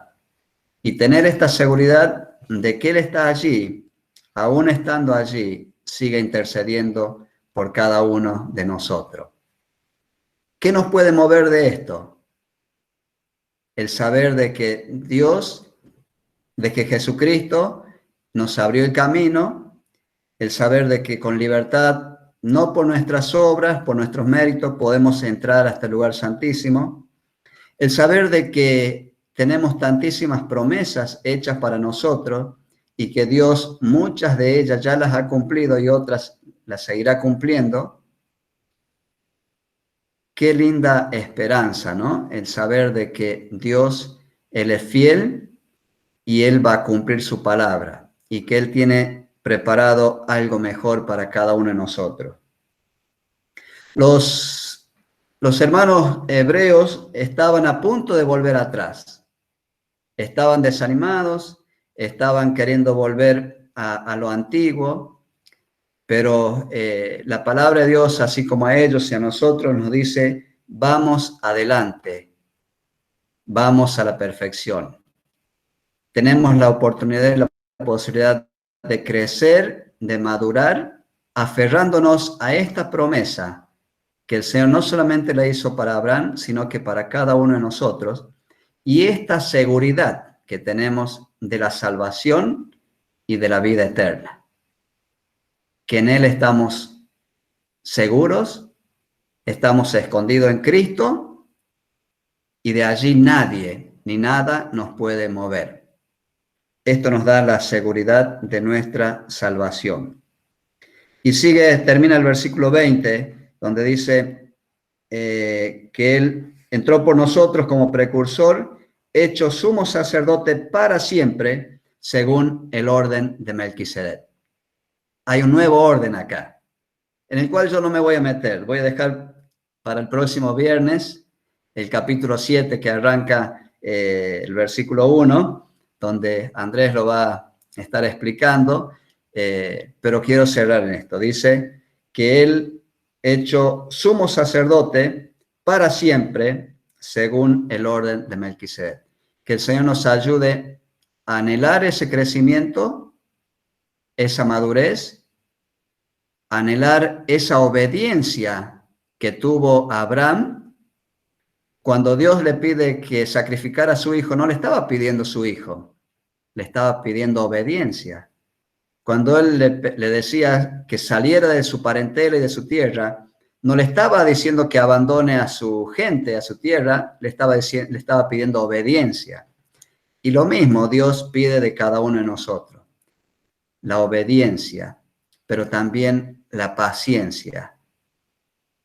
Y tener esta seguridad de que Él está allí, aún estando allí, sigue intercediendo por cada uno de nosotros. ¿Qué nos puede mover de esto? El saber de que Dios, de que Jesucristo nos abrió el camino, el saber de que con libertad, no por nuestras obras, por nuestros méritos, podemos entrar hasta el lugar santísimo, el saber de que tenemos tantísimas promesas hechas para nosotros y que Dios muchas de ellas ya las ha cumplido y otras las seguirá cumpliendo. Qué linda esperanza, ¿no? El saber de que Dios, Él es fiel y Él va a cumplir su palabra y que Él tiene preparado algo mejor para cada uno de nosotros. Los hermanos hebreos estaban a punto de volver atrás. Estaban desanimados, estaban queriendo volver a lo antiguo, pero la palabra de Dios, así como a ellos y a nosotros, nos dice, vamos adelante, vamos a la perfección. Tenemos la oportunidad y la posibilidad de crecer, de madurar, aferrándonos a esta promesa que el Señor no solamente la hizo para Abraham, sino que para cada uno de nosotros, y esta seguridad que tenemos de la salvación y de la vida eterna. Que en Él estamos seguros, estamos escondidos en Cristo, y de allí nadie ni nada nos puede mover. Esto nos da la seguridad de nuestra salvación. Y sigue, termina el versículo 20, donde dice que Él entró por nosotros como precursor, hecho sumo sacerdote para siempre, según el orden de Melquisedec. Hay un nuevo orden acá, en el cual yo no me voy a meter. Voy a dejar para el próximo viernes el capítulo 7, que arranca el versículo 1, donde Andrés lo va a estar explicando, pero quiero cerrar en esto. Dice que Él, hecho sumo sacerdote para siempre, según el orden de Melquisedec. Que el Señor nos ayude a anhelar ese crecimiento, esa madurez, anhelar esa obediencia que tuvo Abraham. Cuando Dios le pide que sacrificara a su hijo, no le estaba pidiendo su hijo, le estaba pidiendo obediencia. Cuando él le decía que saliera de su parentela y de su tierra, no le estaba diciendo que abandone a su gente, a su tierra, le estaba pidiendo obediencia. Y lo mismo Dios pide de cada uno de nosotros, la obediencia, pero también la paciencia.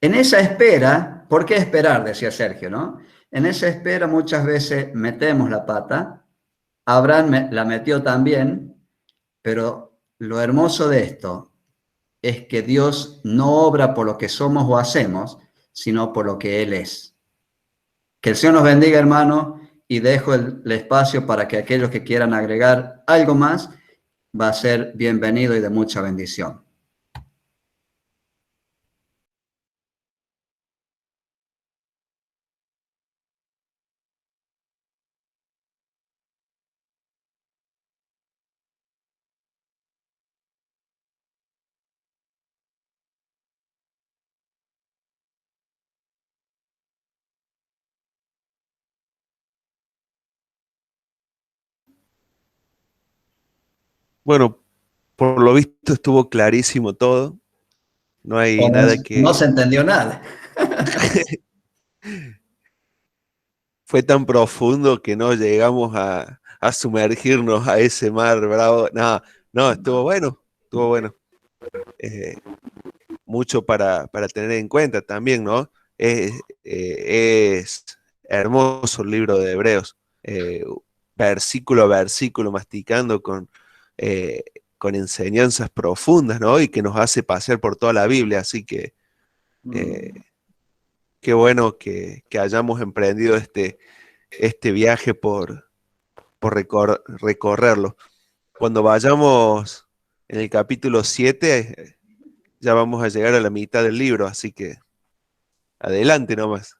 En esa espera, ¿por qué esperar? Decía Sergio, ¿no? En esa espera muchas veces metemos la pata. Abraham la metió también, pero lo hermoso de esto es que Dios no obra por lo que somos o hacemos, sino por lo que Él es. Que el Señor nos bendiga, hermano, y dejo el espacio para que aquellos que quieran agregar algo más, va a ser bienvenido y de mucha bendición. Bueno, por lo visto estuvo clarísimo todo. No hay nada que... No se entendió nada. Fue tan profundo que no llegamos a sumergirnos a ese mar bravo. No, estuvo bueno, estuvo bueno. Mucho para tener en cuenta también, ¿no? Es hermoso el libro de Hebreos, versículo a versículo, masticando con enseñanzas profundas, ¿no? Y que nos hace pasear por toda la Biblia, así que qué bueno que hayamos emprendido este viaje por recorrerlo. Cuando vayamos en el capítulo 7, ya vamos a llegar a la mitad del libro, así que adelante nomás.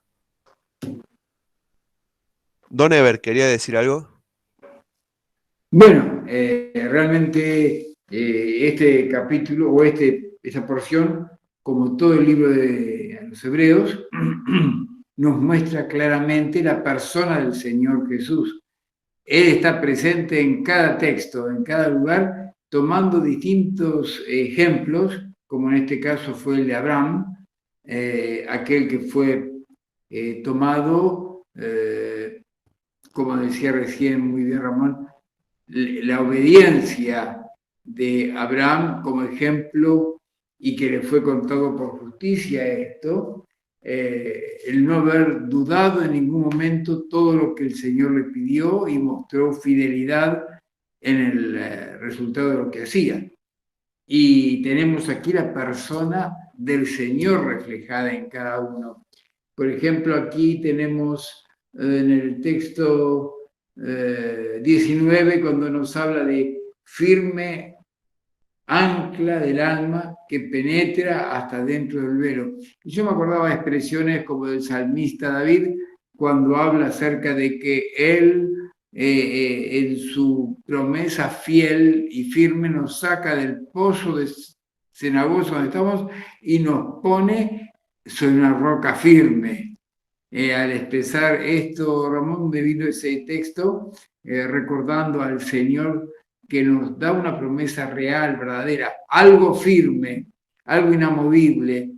Don Ever, ¿quería decir algo? Bueno, realmente este capítulo o esta porción, como todo el libro de los Hebreos, nos muestra claramente la persona del Señor Jesús. Él está presente en cada texto, en cada lugar, tomando distintos ejemplos, como en este caso fue el de Abraham, aquel que fue tomado, como decía recién muy bien Ramón, la obediencia de Abraham como ejemplo y que le fue contado por justicia esto, el no haber dudado en ningún momento todo lo que el Señor le pidió y mostró fidelidad en el resultado de lo que hacía. Y tenemos aquí la persona del Señor reflejada en cada uno. Por ejemplo, aquí tenemos en el texto 19, cuando nos habla de firme ancla del alma que penetra hasta dentro del velo. Y yo me acordaba de expresiones como del salmista David, cuando habla acerca de que él, en su promesa fiel y firme, nos saca del pozo de cenagoso donde estamos y nos pone sobre una roca firme. Al expresar esto, Ramón, me vino ese texto recordando al Señor que nos da una promesa real, verdadera, algo firme, algo inamovible,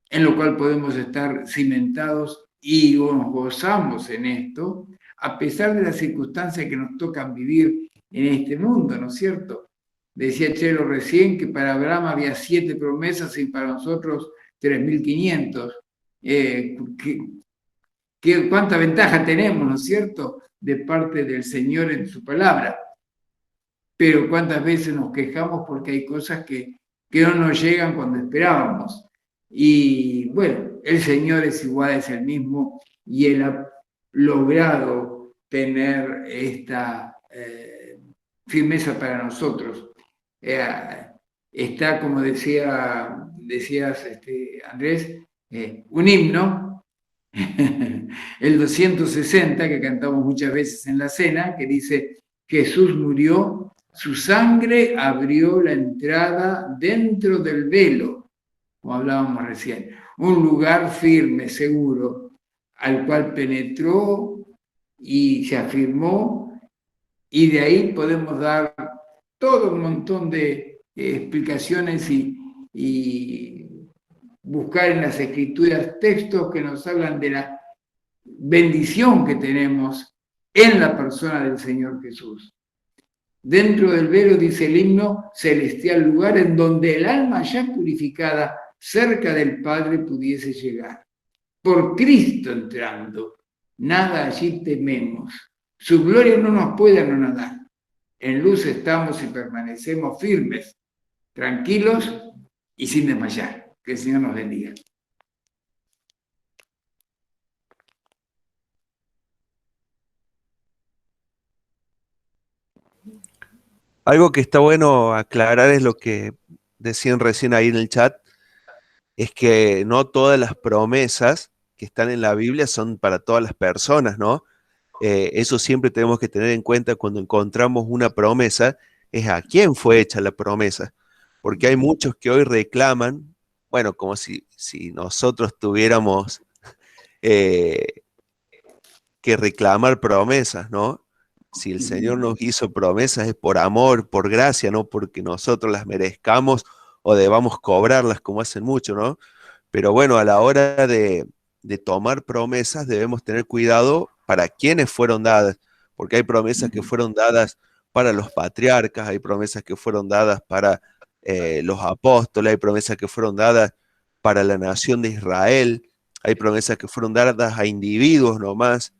en lo cual podemos estar cimentados y nos gozamos en esto, a pesar de las circunstancias que nos tocan vivir en este mundo, ¿no es cierto? Decía Chelo recién que para Abraham había 7 promesas y para nosotros 3.500. ¿Cuánta ventaja tenemos, ¿no es cierto?, de parte del Señor en su palabra. Pero cuántas veces nos quejamos porque hay cosas que no nos llegan cuando esperábamos. Y bueno, el Señor es igual, es el mismo, y Él ha logrado tener esta firmeza para nosotros. Está, como decías, Andrés, un himno, el 260, que cantamos muchas veces en la cena, que dice: Jesús murió, su sangre abrió la entrada dentro del velo, como hablábamos recién, un lugar firme, seguro, al cual penetró y se afirmó, y de ahí podemos dar todo un montón de explicaciones y buscar en las escrituras textos que nos hablan de la bendición que tenemos en la persona del Señor Jesús. Dentro del velo, dice el himno, celestial lugar en donde el alma ya purificada cerca del Padre pudiese llegar. Por Cristo entrando, nada allí tememos. Su gloria no nos puede anonadar. En luz estamos y permanecemos firmes, tranquilos y sin desmayar. Que el Señor nos bendiga. Algo que está bueno aclarar es lo que decían recién ahí en el chat, es que no todas las promesas que están en la Biblia son para todas las personas, ¿no? Eso siempre tenemos que tener en cuenta cuando encontramos una promesa, es a quién fue hecha la promesa. Porque hay muchos que hoy reclaman, bueno, como si nosotros tuviéramos que reclamar promesas, ¿no? Si el Señor nos hizo promesas es por amor, por gracia, no porque nosotros las merezcamos o debamos cobrarlas como hacen mucho, ¿no? Pero bueno, a la hora de tomar promesas debemos tener cuidado para quiénes fueron dadas, porque hay promesas que fueron dadas para los patriarcas, hay promesas que fueron dadas para los apóstoles, hay promesas que fueron dadas para la nación de Israel, hay promesas que fueron dadas a individuos nomás.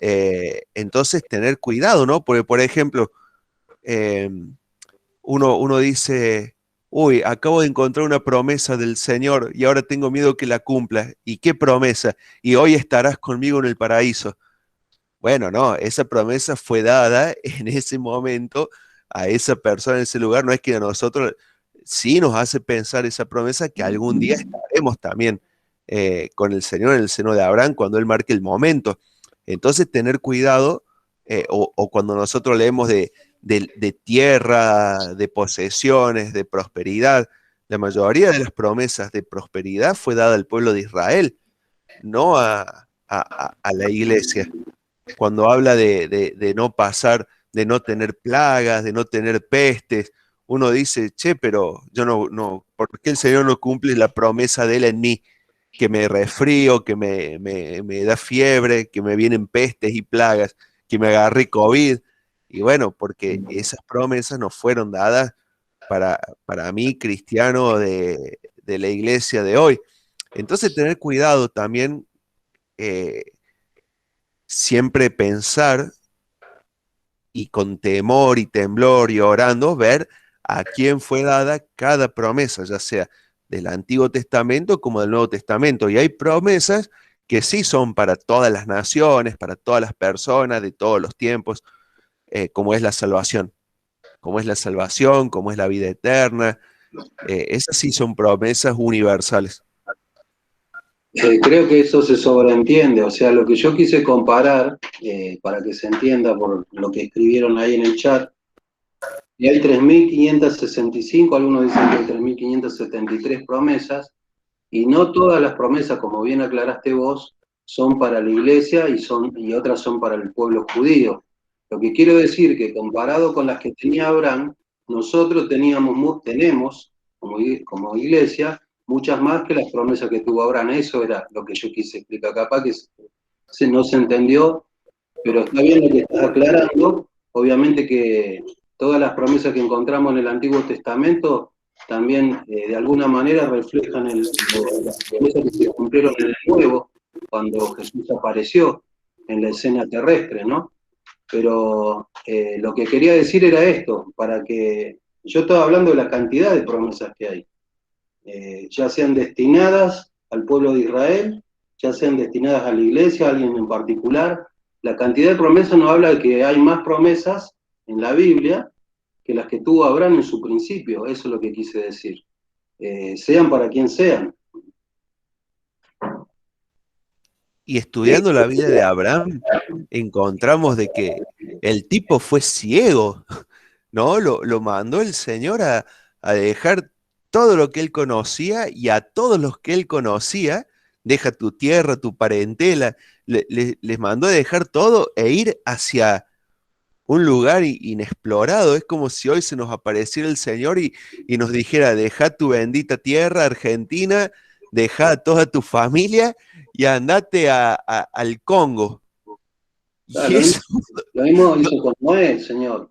Entonces tener cuidado, ¿no? Porque, por ejemplo, uno dice, uy, acabo de encontrar una promesa del Señor y ahora tengo miedo que la cumpla. ¿Y qué promesa? Y hoy estarás conmigo en el paraíso. Bueno, no, esa promesa fue dada en ese momento a esa persona en ese lugar. No es que a nosotros sí nos hace pensar esa promesa que algún día estaremos también con el Señor en el seno de Abraham cuando Él marque el momento. Entonces tener cuidado, o cuando nosotros leemos de tierra, de posesiones, de prosperidad, la mayoría de las promesas de prosperidad fue dada al pueblo de Israel, no a la iglesia. Cuando habla de no pasar, de no tener plagas, de no tener pestes, uno dice, che, pero yo no, ¿por qué el Señor no cumple la promesa de Él en mí? Que me resfrío, que me da fiebre, que me vienen pestes y plagas, que me agarré COVID. Y bueno, porque esas promesas no fueron dadas para mí, cristiano de la iglesia de hoy. Entonces, tener cuidado también, siempre pensar y con temor y temblor y orando, ver a quién fue dada cada promesa, ya sea del Antiguo Testamento como del Nuevo Testamento. Y hay promesas que sí son para todas las naciones, para todas las personas de todos los tiempos, como es la salvación. Como es la salvación, como es la vida eterna. Esas sí son promesas universales. Creo que eso se sobreentiende, o sea, lo que yo quise comparar, para que se entienda por lo que escribieron ahí en el chat, y hay 3.565, algunos dicen que hay 3.573 promesas, y no todas las promesas, como bien aclaraste vos, son para la iglesia y otras son para el pueblo judío. Lo que quiero decir que comparado con las que tenía Abraham, nosotros tenemos como iglesia muchas más que las promesas que tuvo Abraham. Eso era lo que yo quise explicar. Capaz que no se entendió, pero está bien lo que estás aclarando. Obviamente que todas las promesas que encontramos en el Antiguo Testamento también de alguna manera reflejan las promesas que se cumplieron en el Nuevo, cuando Jesús apareció en la escena terrestre, ¿no? Pero lo que quería decir era esto, para que yo estaba hablando de la cantidad de promesas que hay, ya sean destinadas al pueblo de Israel, ya sean destinadas a la iglesia, a alguien en particular. La cantidad de promesas nos habla de que hay más promesas en la Biblia que las que tuvo Abraham en su principio, eso es lo que quise decir. Sean para quien sean. Y estudiando la vida de Abraham, encontramos de que el tipo fue ciego, ¿no? Lo mandó el Señor a dejar todo lo que él conocía, y a todos los que él conocía, deja tu tierra, tu parentela, les mandó a dejar todo e ir hacia un lugar inexplorado. Es como si hoy se nos apareciera el Señor y nos dijera: deja tu bendita tierra, Argentina, deja a toda tu familia y andate al Congo. Claro, Y eso, lo mismo hizo con Noé, Señor.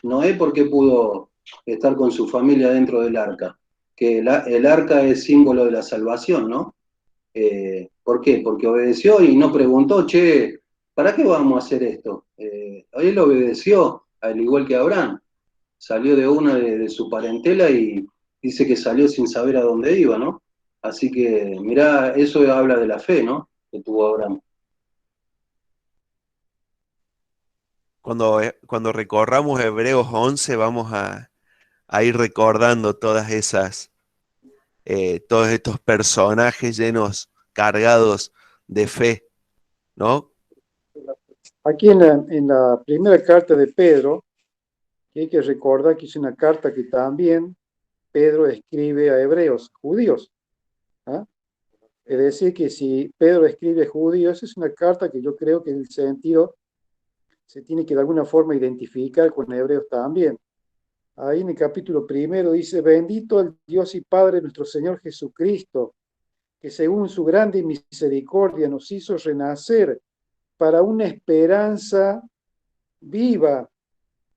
Noé, ¿por qué pudo estar con su familia dentro del arca? Que el arca es símbolo de la salvación, ¿no? ¿Por qué? Porque obedeció y no preguntó, che, ¿para qué vamos a hacer esto? Él obedeció, al igual que Abraham. Salió de una de su parentela y dice que salió sin saber a dónde iba, ¿no? Así que, mirá, eso habla de la fe, ¿no? Que tuvo Abraham. cuando recorramos Hebreos 11, vamos a ir recordando todos estos personajes llenos, cargados de fe, ¿no? Aquí en la primera carta de Pedro, que hay que recordar que es una carta que también Pedro escribe a hebreos, judíos. ¿Ah? Es decir, que si Pedro escribe a judíos, es una carta que yo creo que en el sentido se tiene que de alguna forma identificar con hebreos también. Ahí en el capítulo primero dice: bendito el Dios y Padre de nuestro Señor Jesucristo, que según su grande misericordia nos hizo renacer para una esperanza viva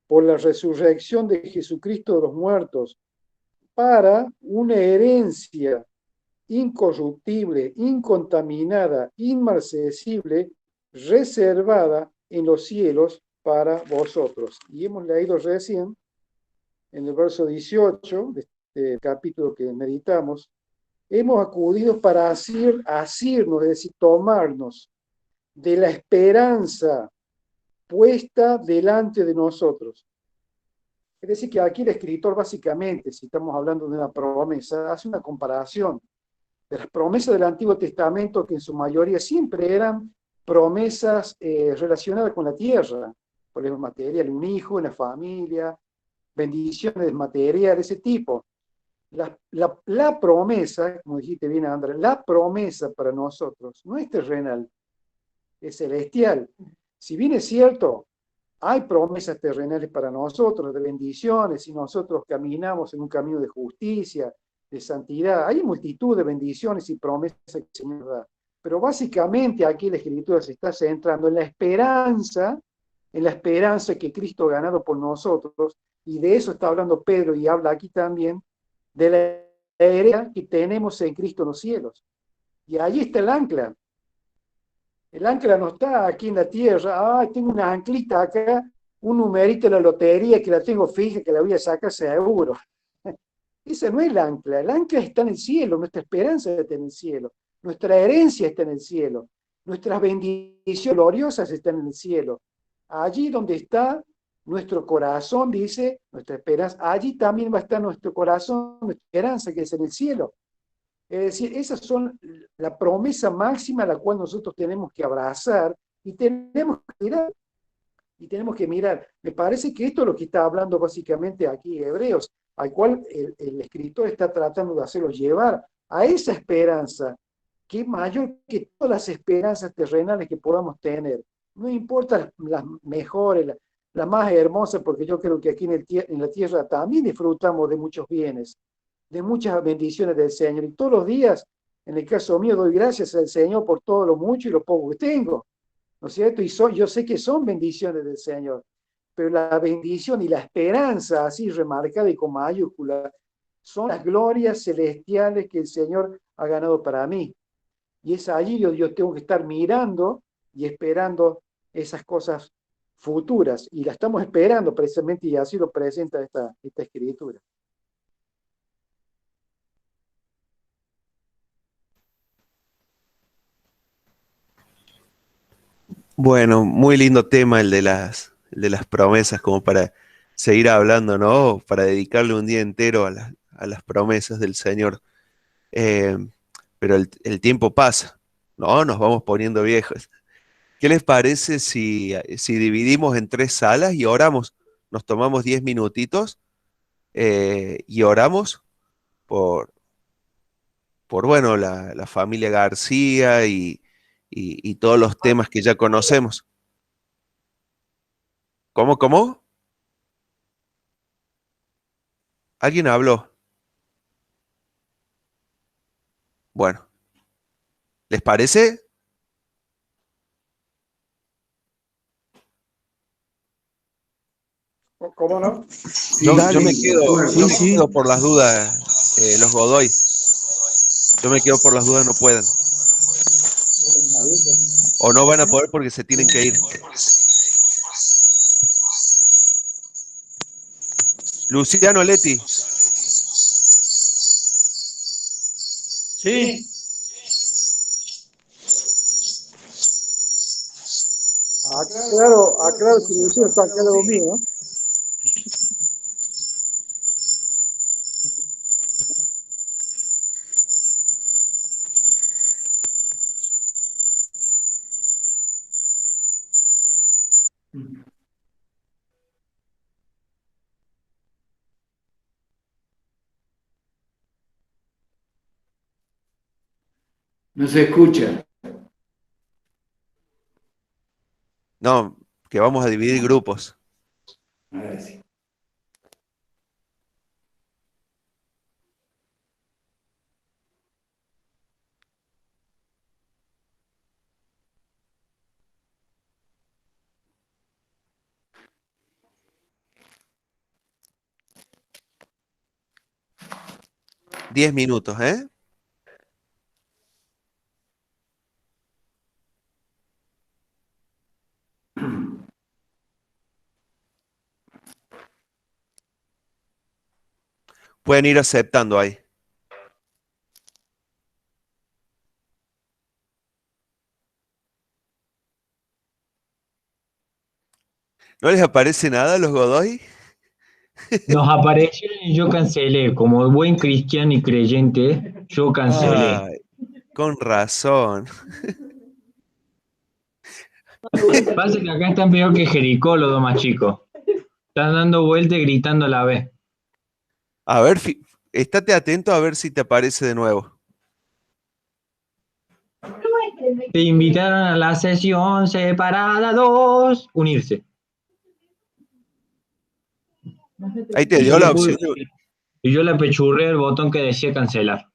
por la resurrección de Jesucristo de los muertos, para una herencia incorruptible, incontaminada, inmarcesible, reservada en los cielos para vosotros. Y hemos leído recién, en el verso 18 de este capítulo que meditamos, hemos acudido para asirnos, es decir, tomarnos de la esperanza puesta delante de nosotros. Es decir, que aquí el escritor básicamente, si estamos hablando de una promesa, hace una comparación de las promesas del Antiguo Testamento, que en su mayoría siempre eran promesas relacionadas con la tierra, por ejemplo, material, un hijo, una familia, bendiciones materiales de ese tipo. La promesa, como dijiste bien, Andrés, la promesa para nosotros no es terrenal, es celestial. Si bien es cierto, hay promesas terrenales para nosotros, de bendiciones, si nosotros caminamos en un camino de justicia, de santidad, hay multitud de bendiciones y promesas que el Señor da. Pero básicamente aquí la Escritura se está centrando en la esperanza que Cristo ha ganado por nosotros, y de eso está hablando Pedro, y habla aquí también de la herencia que tenemos en Cristo en los cielos. Y ahí está el ancla. El ancla no está aquí en la tierra. Tengo una anclita acá, un numerito de la lotería que la tengo fija, que la voy a sacar seguro. Esa no es el ancla. El ancla está en el cielo, nuestra esperanza está en el cielo, nuestra herencia está en el cielo, nuestras bendiciones gloriosas están en el cielo. Allí donde está nuestro corazón, dice, nuestra esperanza, allí también va a estar nuestro corazón, nuestra esperanza, que es en el cielo. Es decir, esas son la promesa máxima a la cual nosotros tenemos que abrazar y tenemos que mirar. Me parece que esto es lo que está hablando básicamente aquí Hebreos, al cual el escritor está tratando de hacerlos llevar a esa esperanza, que es mayor que todas las esperanzas terrenales que podamos tener. No importa las mejores, las más hermosas, porque yo creo que aquí en la tierra también disfrutamos de muchos bienes, de muchas bendiciones del Señor. Y todos los días, en el caso mío, doy gracias al Señor por todo lo mucho y lo poco que tengo, ¿no es cierto? Y yo sé que son bendiciones del Señor. pero la bendición y la esperanza, así remarcada y con mayúscula, son las glorias celestiales que el Señor ha ganado para mí. Y es allí donde yo tengo que estar mirando y esperando esas cosas futuras. Y la estamos esperando precisamente, y así lo presenta esta escritura. Bueno, muy lindo tema el de las promesas, como para seguir hablando, ¿no? Para dedicarle un día entero a las promesas del Señor. Eh, pero el tiempo pasa, ¿no? Nos vamos poniendo viejos. ¿Qué les parece si dividimos en 3 salas y oramos? Nos tomamos 10 minutitos y oramos por, bueno, la familia García y todos los temas que ya conocemos. ¿Cómo, cómo? ¿Alguien habló? Bueno, ¿les parece? ¿Cómo no? Sí, Yo dale, me de quedo, acuerdo. yo Sí, me sí. quedo por las dudas, los Godoy. Yo me quedo por las dudas, no puedan. O no van a poder porque se tienen que ir. Luciano Leti. Sí, Aclaro que Luciano está acá al lado mío, ¿no? No se escucha. No, que vamos a dividir grupos. Ahora sí. Diez minutos, ¿eh? Pueden ir aceptando ahí. ¿No les aparece nada a los Godoy? nos apareció y yo cancelé. Como buen cristiano y creyente, yo cancelé. Ay, con razón. Pasa que acá están peor que Jericó los dos más chicos. Están dando vueltas y gritando a la vez. A ver, estate atento a ver si te aparece de nuevo. Te invitaron a la sesión separada 2. Unirse. Ahí te Y yo dio le la puse- opción. y yo le apechurré el botón que decía cancelar.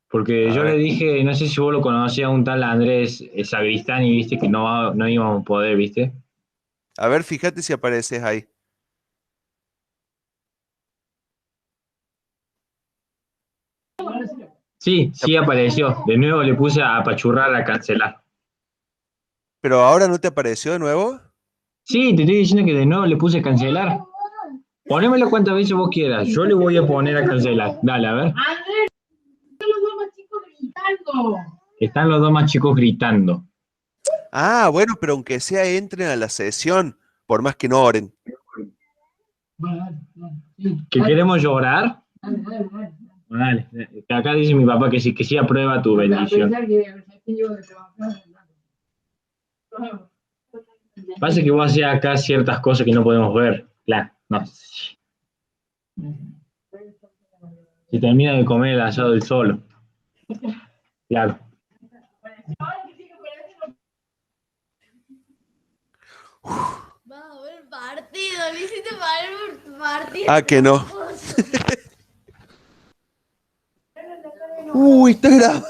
Porque A yo le ver, dije, no sé si vos lo conocías, un tal Andrés Sagristani, viste, que no íbamos a poder, viste. fíjate si apareces ahí. Sí apareció. De nuevo le puse a apachurrar a cancelar. Pero ahora no te apareció de nuevo. Sí, te estoy diciendo que de nuevo le puse cancelar. Ponémelo cuantas veces vos quieras. Yo le voy a poner a cancelar. Dale, a ver. Andrés, están los dos más chicos gritando. Están los dos más chicos gritando. Ah, bueno, pero aunque sea entren a la sesión, por más que no oren. Bueno, dale, sí. ¿Que queremos llorar? Dale. Dale. Acá dice mi papá que sí aprueba tu bendición. A pensar que yo de trabajar. Pasa que vos hacías acá ciertas cosas que no podemos ver. Claro, no. Se termina de comer el asado del solo. Claro. Va a haber partido, le hiciste parar un partido. Ah, que no. Uy, está grabado.